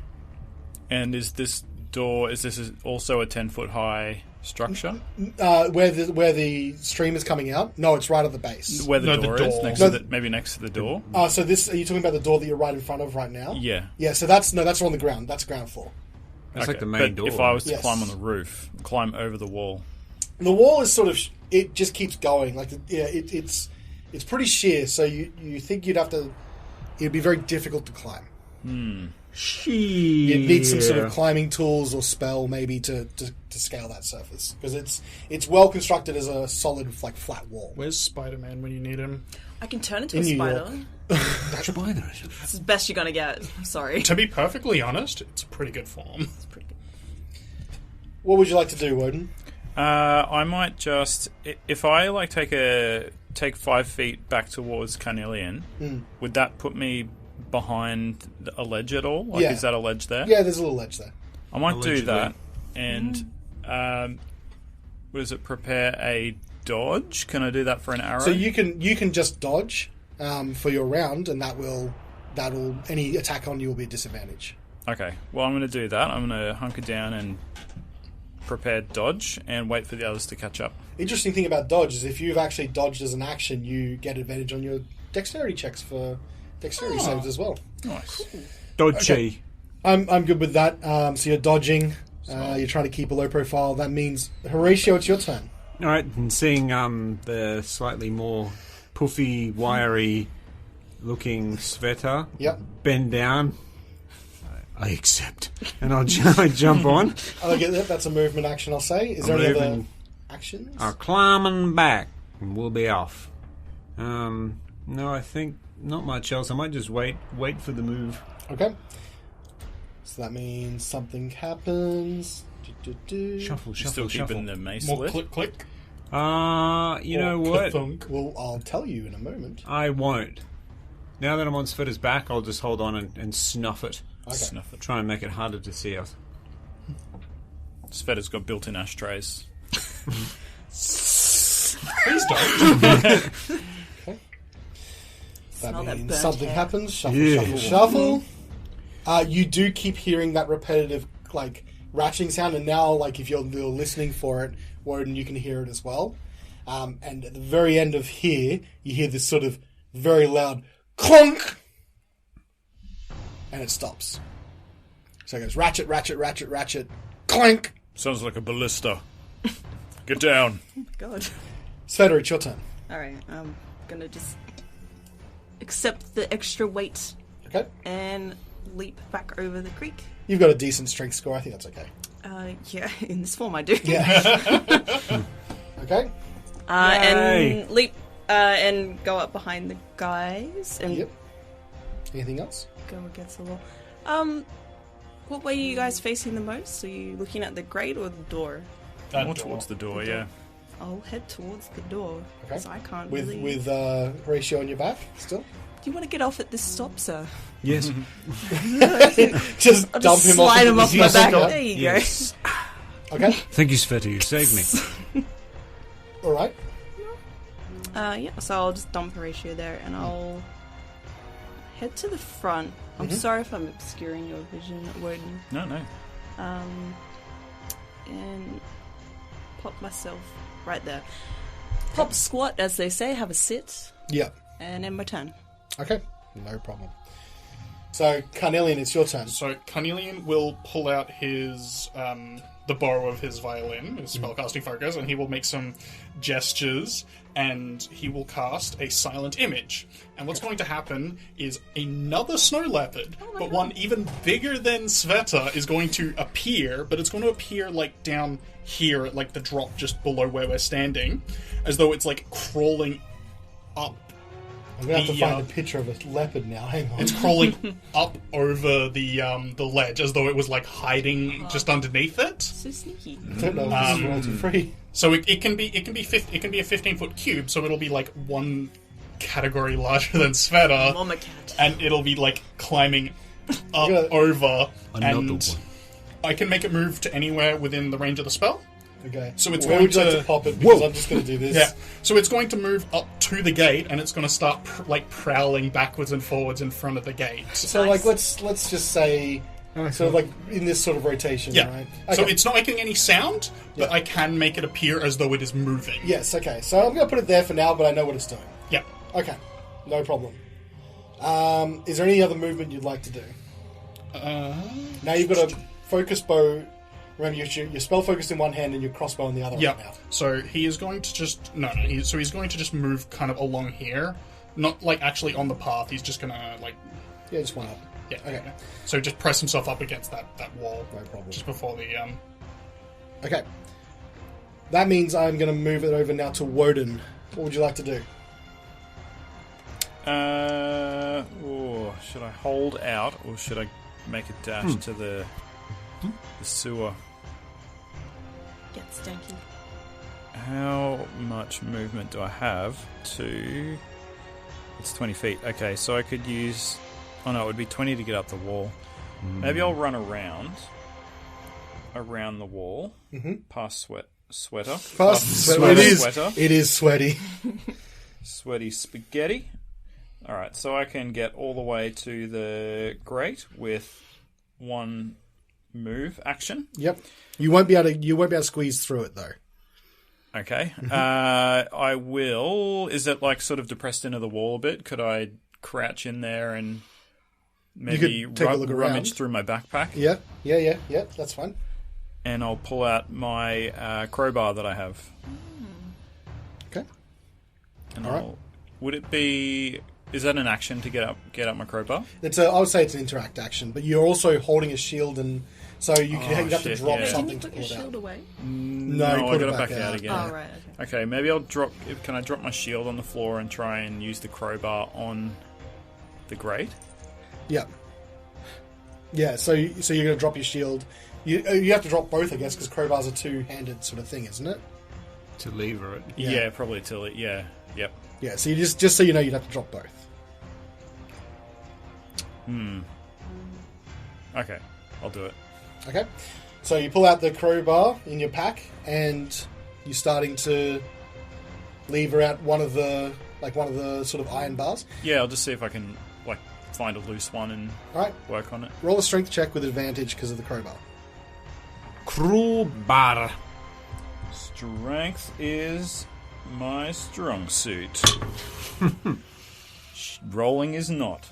D: And is this also a 10-foot high structure?
A: Where the stream is coming out? No, it's right at the base.
D: Where the
C: No, the
D: door
C: door.
D: is? Maybe next to the door?
A: So are you talking about the door that you're right in front of right now?
D: Yeah.
A: Yeah, so that's on the ground. That's ground floor.
B: That's like the
D: but
B: main door.
D: if I was to
A: Yes.
D: climb on the roof, climb over the wall.
A: The wall is sort of, it just keeps going. Like, it's pretty sheer, so you think it'd be very difficult to climb. You'd need some sort of climbing tools or spell maybe to scale that surface, because it's well constructed as a solid like flat wall.
C: Where's Spider-Man when you need him?
E: I can turn into
A: In
E: a
A: New
E: spider.
A: York.
B: Spiders.
E: It's the best you're gonna get. Sorry.
C: To be perfectly honest, it's a pretty good form.
E: It's pretty good.
A: What would you like to do, Woden?
D: I might just, if I like take 5 feet back towards Carnelian, would that put me behind a ledge at all? Like,
A: Yeah.
D: is that a ledge there?
A: Yeah, there's a little ledge there.
D: I might do
B: Allegedly.
D: that. And what is it? Prepare a dodge. Can I do that for an arrow?
A: So you can just dodge for your round, and that'll any attack on you will be a disadvantage.
D: Okay. Well, I'm going to do that. I'm going to hunker down and prepare dodge and wait for the others to catch up.
A: Interesting thing about dodge is if you've actually dodged as an action, you get advantage on your dexterity checks for dexterity saves as well.
D: Nice.
B: Dodgy.
A: I'm good with that. So you're dodging. You're trying to keep a low profile. That means Horatio, it's your turn.
B: All right, and seeing the slightly more puffy, wiry looking Sveta
A: Yep.
B: bend down, I accept. And I jump on.
A: I'll get that. That's a movement action, I'll say. Is there
B: I'm
A: any other
B: moving.
A: actions?
B: I'll climb on back and we'll be off. No, I think not much else. I might just wait for the move.
A: Okay. So that means something happens.
B: Shuffle,
D: Still
B: shuffle, shuffle.
D: keeping the mace
C: More
D: lit.
C: click click.
B: You know what?
C: Thunk.
A: Well, I'll tell you in a moment.
B: I won't. Now that I'm on Sveta's back, I'll just hold on and snuff it.
A: Okay.
D: Snuff it.
B: Try and make it harder to see us.
D: Sveta's got built-in ashtrays.
C: Please don't.
A: That
E: Smell that
A: means
E: burnt
A: something
E: hair.
A: happens. Shuffle,
B: Yeah.
A: shuffle, shuffle. You do keep hearing that repetitive, like, ratcheting sound, and now, like, if you're listening for it, Woden, you can hear it as well. And at the very end of here, you hear this sort of very loud clunk, and it stops. So it goes ratchet, ratchet, ratchet, ratchet, clank.
D: Sounds like a ballista. Get down.
E: God.
A: Sveta, it's your turn.
E: Alright, I'm gonna just accept the extra weight
A: Okay.
E: and leap back over the creek.
A: You've got a decent strength score. I think that's okay.
E: Yeah, in this form I do.
A: Yeah. Okay.
B: Yay.
E: And leap and go up behind the guys and
A: Yep. Anything else?
E: go against the wall. What way are you guys facing the most? Are you looking at the grate or the door?
C: That
D: More
C: door.
D: towards the door, yeah.
E: I'll head towards the door because I can't
A: With
E: really.
A: Horatio on your back still.
E: Do you want to get off at this stop, sir?
B: Yes.
A: Just
E: I'll
A: dump
E: just
A: him
E: slide
A: off.
E: him off my back. There you
B: Yes.
A: Okay.
B: Thank you, Sveta. You saved me.
A: All right.
E: Yeah, so I'll just dump Horatio there, and I'll head to the front. I'm sorry if I'm obscuring your vision, Woden.
D: No.
E: And pop myself right there. Pop squat, as they say, have a sit,
A: Yeah.
E: and end my turn.
A: Okay. No problem. So, Carnelian, it's your turn.
C: So Carnelian will pull out his the bow of his violin, his spellcasting focus, and he will make some gestures, and he will cast a silent image. And what's going to happen is another snow leopard, but one even bigger than Sveta, is going to appear, but it's going to appear like down here at like the drop just below where we're standing, as though it's like crawling up.
A: I'm going to have to find a picture of a leopard now. Hang on.
C: It's crawling up over the ledge as though it was like hiding just underneath it.
E: So sneaky.
A: I don't know if this is royalty free.
C: So it can be a 15-foot cube. So it'll be like one category larger than Sveta,
E: Mama cat.
C: and it'll be like climbing up
A: Yeah.
C: over.
B: Another
C: and
B: one.
C: I can make it move to anywhere within the range of the spell.
A: Okay.
C: So it's
A: Where
C: going
A: would you like
C: to-
A: to pop it? Because I'm just going to do this.
C: Yeah. So it's going to move up to the gate, and it's going to start prowling backwards and forwards in front of the gate.
A: So, like, let's just say, sort of like in this sort of rotation,
C: Yeah.
A: right?
C: So
A: Okay.
C: it's not making any sound, but
A: Yeah.
C: I can make it appear as though it is moving.
A: Yes, okay. So I'm going to put it there for now, but I know what it's doing.
C: Yeah.
A: Okay. No problem. Is there any other movement you'd like to do? Now you've got a focus bow. Remember, your spell focused in one hand and your crossbow in the other
C: Yeah.
A: right now.
C: So he is going to just he's going to just move kind of along here, not like actually on the path. He's just gonna like
A: Yeah, just one up.
C: yeah.
A: Okay.
C: Yeah. So just press himself up against that wall.
A: No problem.
C: Just before the
A: Okay. That means I'm going to move it over now to Woden. What would you like to do?
D: Should I hold out, or should I make a dash to the sewer?
E: Get stanky.
D: How much movement do I have to... It's 20 feet. Okay, so I could use... Oh no, it would be 20 to get up the wall. Maybe I'll run around the wall, past sweater.
A: It is.
D: Sweater.
A: It is sweaty.
D: Sweaty spaghetti. Alright, so I can get all the way to the grate with one move action.
A: Yep. You won't be able to squeeze through it though.
D: Okay. I will... Is it like sort of depressed into the wall a bit? Could I crouch in there and maybe
A: could take a look
D: rummage
A: around.
D: through my backpack?
A: Yeah. That's fine.
D: And I'll pull out my crowbar that I have.
A: Okay.
D: And
A: All right.
D: Would it be... Is that an action to get up my crowbar?
A: I would say it's an interact action, but you're also holding a shield, and so you have to
D: shit,
A: drop
D: yeah.
E: Can
A: something
E: you
A: to
E: put
A: pull
E: your
A: it out.
E: shield away?
A: No, you
D: I
A: put
D: got
A: it
D: it back out again.
E: Oh, right, okay.
D: Okay, maybe I'll drop... Can I drop my shield on the floor and try and use the crowbar on the grate?
A: Yeah. Yeah, so you're going to drop your shield. You have to drop both, I guess, because crowbar's a two-handed sort of thing, isn't it?
B: To lever it.
D: Yeah, probably till it... Yeah, yep.
A: Yeah, so you just so you know, you'd have to drop both.
D: Okay, I'll do it.
A: Okay, so you pull out the crowbar in your pack, and you're starting to lever out one of the sort of iron bars.
D: Yeah, I'll just see if I can find a loose one and
A: All right,
D: work on it.
A: roll a strength check with advantage because of the crowbar.
B: Crowbar.
D: Strength is my strong suit. Rolling is not.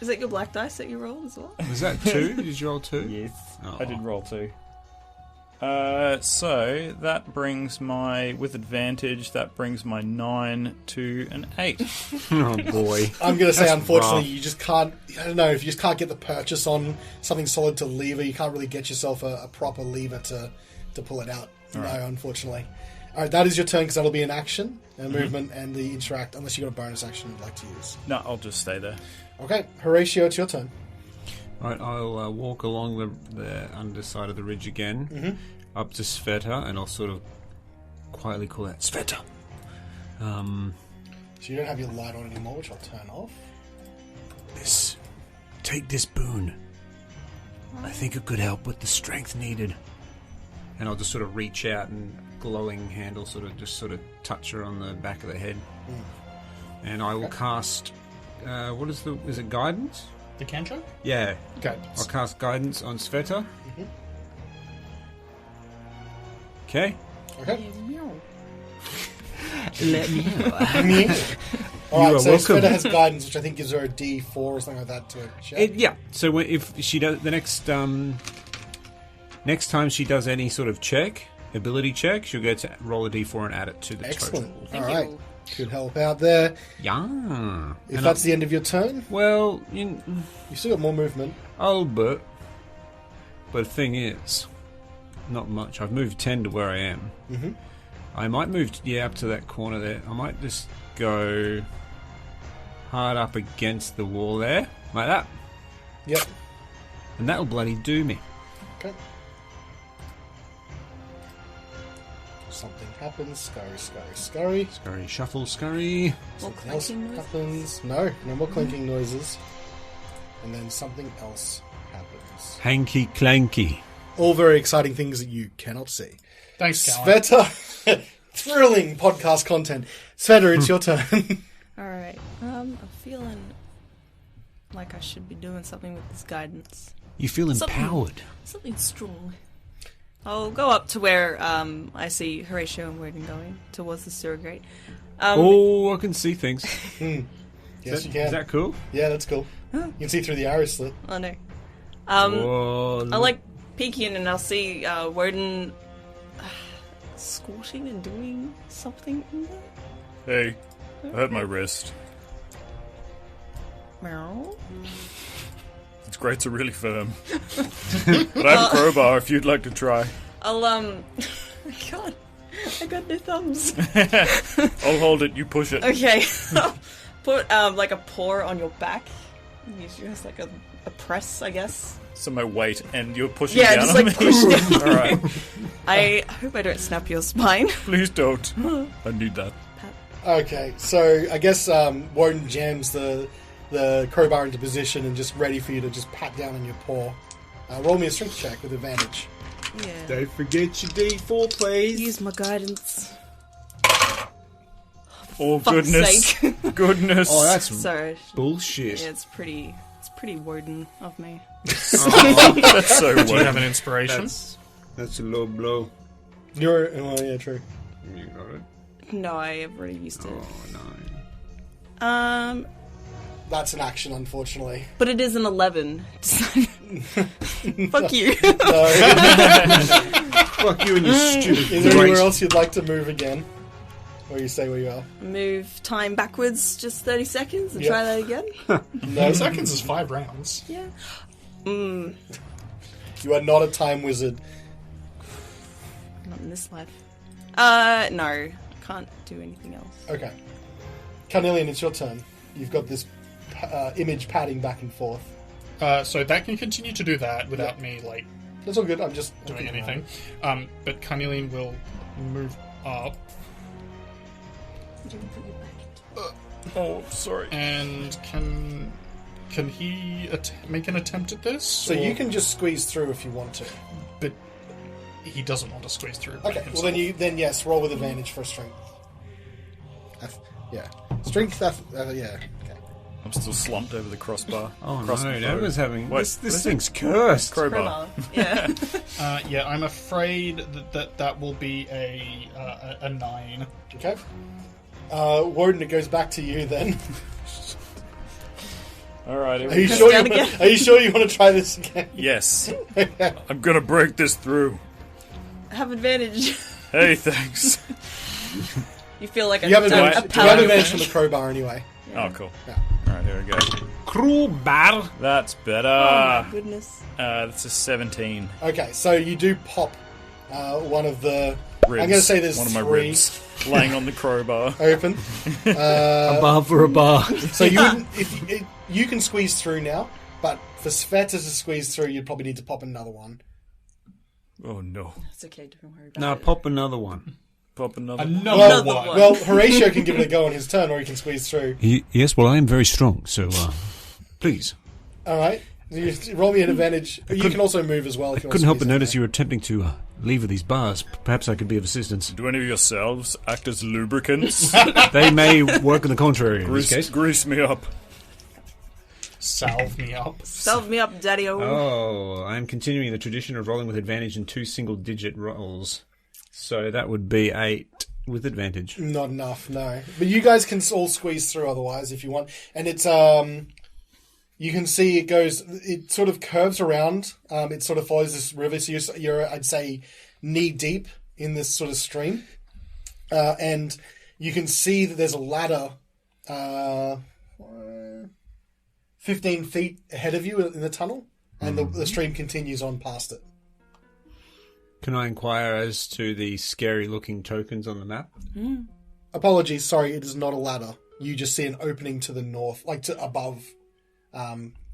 E: Is it your black dice that you rolled as well?
B: Was that 2? Did you roll 2?
D: Yes,
B: Oh.
D: I did roll 2. So that brings with advantage, that brings my 9 to an 8.
B: Oh boy.
A: I'm going to say,
B: That's
A: unfortunately,
B: rough.
A: you just can't. I don't know if you just can't get the purchase on something solid to lever. You can't really get yourself a proper lever to pull it out. No, unfortunately. All right, that is your turn because that'll be an action, a movement, and the interact. Unless you got a bonus action you'd like to use.
D: No, I'll just stay there.
A: Okay, Horatio, it's your turn.
B: Right, I'll walk along the underside of the ridge again, up to Sveta, and I'll sort of quietly call out, Sveta!
A: So you don't have your light on anymore, which I'll turn off.
B: Take this boon. I think it could help with the strength needed. and I'll just sort of reach out and glowing handle sort of touch her on the back of the head. And I will cast is it guidance?
C: The cantrip?
B: Yeah.
C: Guidance.
B: I'll cast guidance on Sveta. Okay.
A: Okay.
B: Let me know.
A: Alright,
B: are
A: so
B: welcome.
A: Sveta has guidance, which I think gives her a D4 or something like that to check.
B: Yeah. So if she does the next time she does any sort of ability check, she'll get to roll a D4 and add it to the
A: Excellent.
B: total.
A: Alright. Could help out there.
B: Yeah.
A: If that's the end of your turn,
B: Well,
A: you've still got more movement.
B: but the thing is, not much. I've moved 10 to where I am.
A: Mm-hmm.
B: I might move up to that corner there. I might just go hard up against the wall there, like that.
A: Yep.
B: And that'll bloody do me.
A: Okay. Something happens. Scurry, scurry, scurry.
B: Scurry, shuffle, scurry.
E: More
A: Something else
E: clanking noises.
A: happens. No more clinking noises. And then something else happens.
B: Hanky clanky.
A: All very exciting things that you cannot see.
C: Thanks, Callan.
A: Sveta, thrilling podcast content. Sveta, it's your turn.
E: Alright. I'm feeling like I should be doing something with this guidance.
B: You feel
E: Something-
B: empowered.
E: Something strong. I'll go up to where I see Horatio and Woden going, towards the sewer grate.
B: I can see things.
A: Yes, you can.
B: Is that cool?
A: Yeah, that's cool. You can see through the arrow slit.
E: Oh no.
B: Whoa.
E: I like peeking in and I'll see Woden squashing and doing something in there.
D: Hey, I hurt my wrist.
E: Meow.
D: Its grates are really firm. But I have a crowbar if you'd like to try.
E: I'll God, I got no thumbs.
D: I'll hold it, you push it.
E: Okay. Put like a paw on your back. Use yours like a press, I guess.
D: So my weight, and you're pushing
E: Yeah,
D: down
E: just
D: on
E: like
D: me.
E: push down.
D: Alright,
E: I hope I don't snap your spine.
D: please don't. I need that.
A: Okay, so I guess Woden jams the crowbar into position and just ready for you to just pat down on your paw. Roll me a strength check with advantage.
E: Yeah.
B: Don't forget your D4, please.
E: Use my guidance.
D: Oh,
E: Fuck's
D: goodness.
E: sake.
D: Goodness.
B: Oh, that's
E: Sorry.
B: bullshit.
E: Yeah, it's pretty Woden of me.
D: That's so
C: Do you
D: weird.
C: have an inspiration?
B: That's a low blow.
A: You're, oh yeah, true.
B: You got it.
E: No, I have already used it.
B: Oh, no.
A: That's an action, unfortunately.
E: But it is an 11. Fuck you.
B: Fuck you and your stupid
A: Is there anywhere
B: grace.
A: else you'd like to move again? Or you stay where you are?
E: Move time backwards just 30 seconds and
A: Yep.
E: try that again.
A: No,
C: Seconds is 5 rounds.
E: Yeah.
A: you are not a time wizard.
E: Not in this life. No. Can't do anything else.
A: Okay. Carnelian, it's your turn. You've got this image padding back and forth.
C: So that can continue to do that without me, like,
A: That's all good. I'm just
C: doing
A: looking
C: anything.
A: around.
C: But Carnelian will move up.
D: Oh, sorry.
C: And can he make an attempt at this?
A: So you can just squeeze through if you want to.
C: But he doesn't want to squeeze through. by
A: Okay.
C: himself.
A: Well, then yes, roll with advantage for strength. Yeah. Strength. Yeah. Okay.
D: I'm still slumped over the crossbar.
B: Oh
D: Across
B: no,
D: the
B: that
D: bow.
B: was having...
D: Wait,
B: This
D: what is
B: thing's cursed.
D: Crowbar.
E: Yeah.
C: Yeah, I'm afraid that will be a 9.
A: Okay. Woden, it goes back to you then.
D: Alright,
A: Are you sure?
E: Down again.
A: Are you sure you want to try this again?
D: Yes. I'm gonna break this through.
E: Have advantage.
D: Hey, thanks.
E: You feel like
A: You have
E: a
A: advantage. You have
E: paladin.
A: advantage from the crowbar anyway.
D: Oh, cool.
A: Yeah.
D: Alright, here we go.
B: Crowbar.
D: That's better.
E: Oh my goodness.
D: That's a 17.
A: Okay, so you do pop one of the.
D: Ribs.
A: I'm going to say there's
D: one of my
A: 3
D: ribs laying on the crowbar.
A: open.
B: A bar for a bar.
A: So you wouldn't, if you can squeeze through now, but for Sveta to squeeze through, you'd probably need to pop another one.
D: Oh no.
E: It's okay, don't worry about
B: No,
E: it.
B: pop another one.
D: Pop another.
C: Another
E: one.
C: one.
A: Well, Horatio can give it a go on his turn, or he can squeeze through.
B: Yes, well, I am very strong, so please.
A: All right. You roll me an advantage. You can also move as well. If you
B: Couldn't help but notice you were attempting to lever these bars. Perhaps I could be of assistance.
D: Do any of yourselves act as lubricants?
B: They may work on the contrary in this case.
D: Grease me up.
C: Salve me up.
E: Salve me up, daddy-o.
B: Oh, I'm continuing the tradition of rolling with advantage in 2 single-digit rolls. So that would be 8 with advantage.
A: Not enough, no. But you guys can all squeeze through otherwise if you want. And it's you can see it sort of curves around. It sort of follows this river. So you're I'd say, knee deep in this sort of stream. And you can see that there's a ladder 15 feet ahead of you in the tunnel. And the stream continues on past it.
B: Can I inquire as to the scary-looking tokens on the map?
A: Apologies, sorry, it is not a ladder. You just see an opening to the north, like to above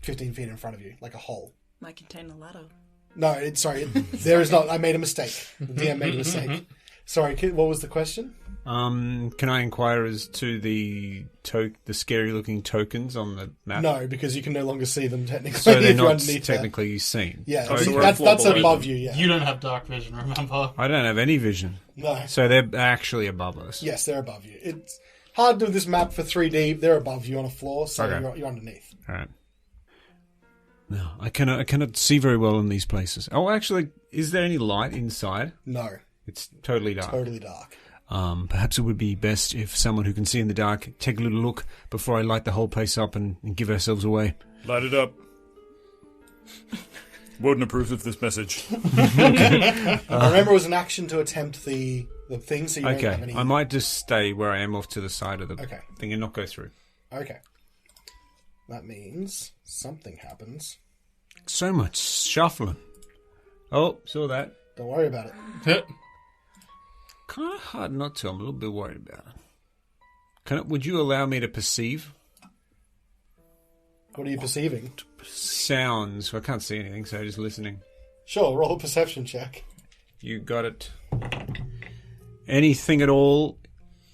A: 15 feet in front of you, like a hole.
E: Might contain a ladder.
A: No, there is not. I made a mistake. The DM made a mistake. Sorry, what was the question?
B: Can I inquire as to the scary-looking tokens on the map?
A: No, because you can no longer see them technically.
B: So they're
A: if you're
B: not
A: underneath
B: technically seen?
A: Yeah,
D: Oh,
A: see,
D: so
A: that's above you, yeah.
C: You don't have dark vision, remember?
B: I don't have any vision.
A: No.
B: So they're actually above us.
A: Yes, they're above you. It's hard to do this map for 3D. They're above you on a floor, so
B: Okay.
A: you're underneath.
B: All right. No, I cannot see very well in these places. Oh, actually, is there any light inside?
A: No,
B: It's totally dark.
A: totally dark.
B: Perhaps it would be best if someone who can see in the dark take a little look before I light the whole place up and give ourselves away.
D: Light it up. Wouldn't approve of this message.
A: I remember it was an action to attempt the thing, so you don't have
B: Okay,
A: any...
B: I might just stay where I am off to the side of the
A: Okay.
B: thing and not go through.
A: Okay. That means something happens.
B: So much shuffling. Oh, saw that.
A: Don't worry about it.
B: Kind of hard not to. I'm a little bit worried about it. Would you allow me to perceive
A: What are you perceiving?
B: sounds? I can't see anything, so just listening.
A: Sure, roll a perception check.
B: You got it. Anything at all,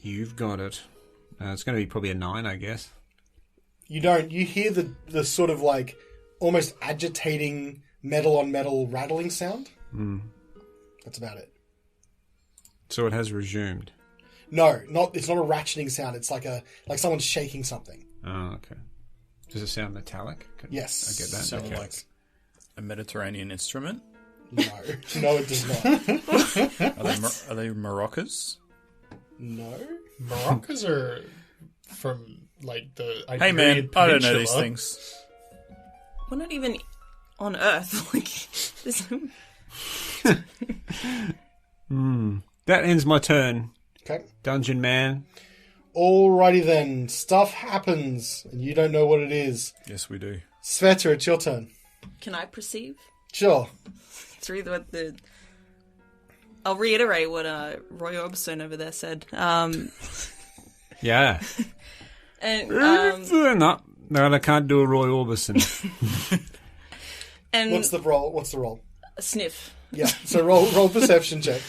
B: you've got it. It's going to be probably a 9, I guess.
A: You don't. You hear the sort of like almost agitating metal on metal rattling sound. That's about it.
B: So it has resumed.
A: No, it's not a ratcheting sound. It's like someone's shaking something.
B: Oh, okay. Does it sound metallic?
A: Yes.
B: I get that.
D: Sound
B: Okay.
D: like a Mediterranean instrument?
A: No, it does not.
D: Are they maracas?
A: No.
C: Maracas are from, like, the
D: Hey man,
C: Iberian
D: I don't know
C: Peninsula.
D: these things.
E: We're not even on Earth. Like, this...
B: That ends my turn.
A: Okay.
B: Dungeon man.
A: Alrighty then. Stuff happens, and you don't know what it is.
D: Yes, we do.
A: Sveta, it's your turn.
E: Can I perceive
A: Sure.
E: through the? I'll reiterate what Roy Orbison over there said.
B: Yeah.
E: And
B: No, I can't do a Roy Orbison.
E: and
A: What's the roll?
E: a sniff.
A: Yeah. So roll perception check.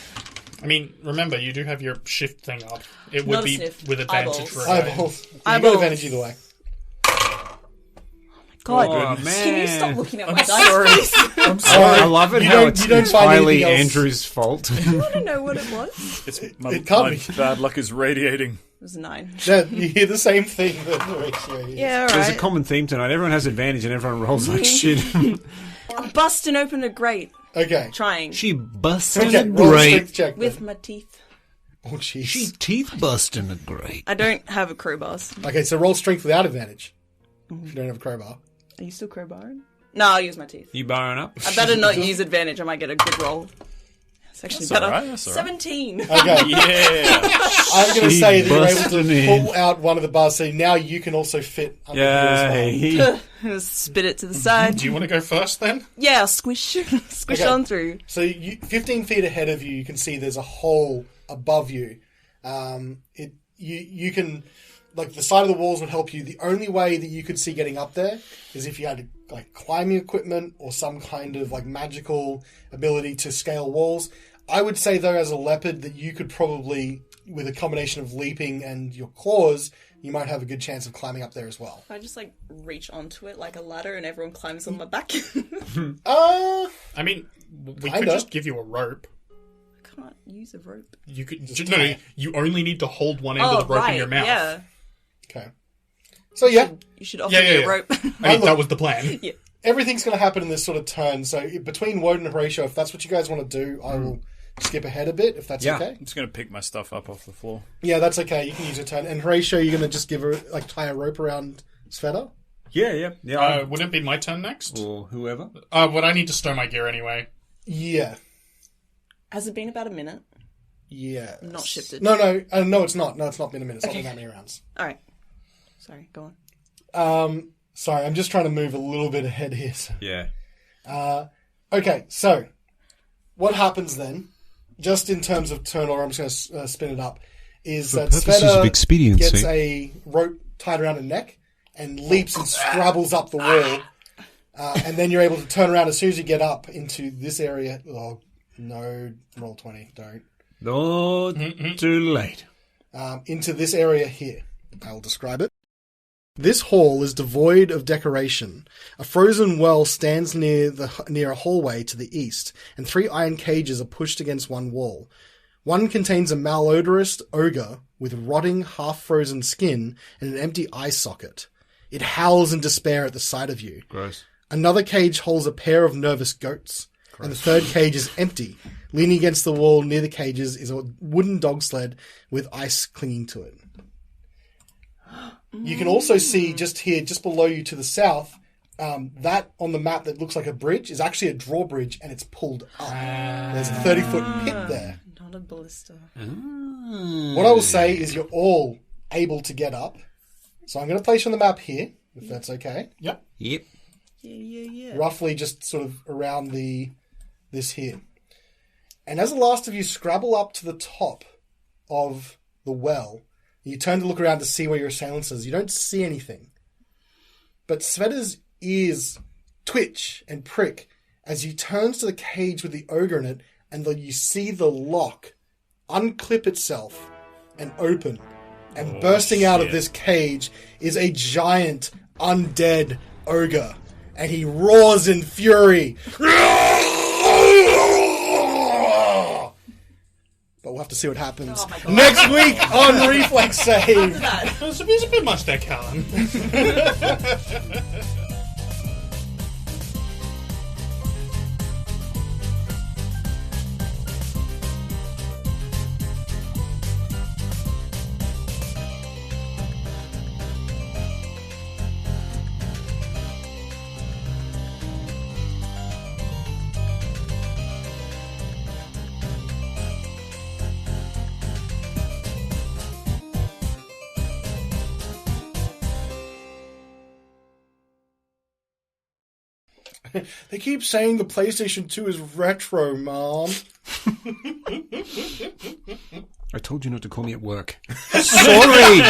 C: I mean, remember, you do have your shift thing up. It would
E: Not a
C: be
E: sniff.
C: with advantage
E: Eyeballs.
C: for a guy.
A: Eyeballs. You
E: Eyeballs.
A: got advantage either way.
E: God,
B: Oh,
E: can you stop
B: man.
E: looking at my dice, please?
D: I'm sorry.
B: I love it
A: You
B: how
A: don't-
B: it's
A: you don't find
B: entirely
A: anything else.
B: Andrew's fault.
E: I want to know what it was.
D: It's
A: It
D: my
A: can't be.
D: bad luck is radiating.
E: It was 9.
A: Yeah, you hear the same thing that the ratio is.
E: Yeah,
B: There's a
E: alright.
B: common theme tonight. Everyone has advantage and everyone rolls like shit.
E: I'm busting open a grate,
A: Okay.
E: trying
B: She busting
A: Okay,
B: a
A: roll a
B: grate.
A: strength check then.
E: with my teeth.
A: Oh, jeez.
B: She teeth busting a grate.
E: I don't have a crowbars.
A: Okay, so roll strength without advantage. If you don't have a crowbar.
E: Are you still crowbarring? No, I'll use my teeth.
B: You barring up?
E: I better not use advantage. I might get a good roll. It's actually
D: That's
E: better.
D: alright, that's alright.
E: 17.
A: Okay.
D: Yeah.
A: I'm going to
B: She
A: say that you're able
B: busting
A: to
B: in.
A: pull out one of the bars, so now you can also fit under here as well.
B: Yay.
E: Spit it to the side.
C: Do you want to go first, then?
E: Yeah, I'll squish
A: Okay.
E: on through.
A: So 15 feet ahead of you, you can see there's a hole above you. You can, like, the side of the walls would help you. The only way that you could see getting up there is if you had like climbing equipment or some kind of like magical ability to scale walls. I would say though, as a leopard, that you could probably with a combination of leaping and your claws, you might have a good chance of climbing up there as well.
E: I just like reach onto it like a ladder and everyone climbs on my back.
C: I mean, we could
A: Kinda.
C: just give you a rope.
E: I can't use a rope.
C: You could
A: Just
C: no,
A: tie it.
C: you only need to hold one end of the rope in your mouth.
E: Yeah.
A: Okay. So yeah,
E: You should offer
C: Yeah,
E: me
C: yeah,
E: a
C: yeah.
E: rope.
C: I mean, that was the plan.
E: Yeah.
A: everything's going to happen in this sort of turn. So between Woden and Horatio, if that's what you guys want to do, I will skip ahead a bit, if that's
B: Yeah.
A: okay.
D: I'm just going to pick my stuff up off the floor.
A: Yeah, that's okay. You can use your turn. And Horatio, you're going to just give her, like, tie a rope around Sveta?
B: Yeah.
C: Wouldn't it be my turn next?
B: Or whoever.
C: Would I need to stow my gear anyway?
A: Yeah.
E: Has it been about a minute?
A: Yeah.
E: Not shifted.
A: No, no, it's not. No, it's not been a minute. It's not been that many rounds.
E: All right. Sorry, go on.
A: Sorry, I'm just trying to move a little bit ahead here. So.
B: Yeah.
A: Okay, so what happens then, just in terms of turn order, I'm just going to spin it up, is that
F: purposes of
A: Sveta
F: expediency.
A: gets a rope tied around her neck and leaps and scrabbles up the wall. And then you're able to turn around as soon as you get up into this area. Oh, no, roll 20, don't.
B: No, too late.
A: Into this area here. I'll describe it. This hall is devoid of decoration. A frozen well stands near a hallway to the east, and 3 iron cages are pushed against one wall. One contains a malodorous ogre with rotting, half-frozen skin and an empty eye socket. It howls in despair at the sight of you.
B: Gross.
A: Another cage holds a pair of nervous goats, and the third cage is empty. Leaning against the wall near the cages is a wooden dog sled with ice clinging to it. You can also see just here, just below you to the south, that on the map that looks like a bridge is actually a drawbridge, and it's pulled up. There's a 30-foot pit there.
E: Not a ballista.
A: What I will say is you're all able to get up. So I'm going to place you on the map here, if that's okay.
C: Yep.
B: Yep.
E: Yeah.
A: Roughly just sort of around this here. And as the last of you scrabble up to the top of the well, you turn to look around to see where your assailant is. You don't see anything. But Sveta's ears twitch and prick as he turns to the cage with the ogre in it, and you see the lock unclip itself and open. And bursting out of this cage is a giant undead ogre. And he roars in fury. But we'll have to see what happens next week on Reflex Save.
C: It's a bit much there, Callan.
A: They keep saying the PlayStation 2 is retro, Mom.
F: I told you not to call me at work.
B: Sorry!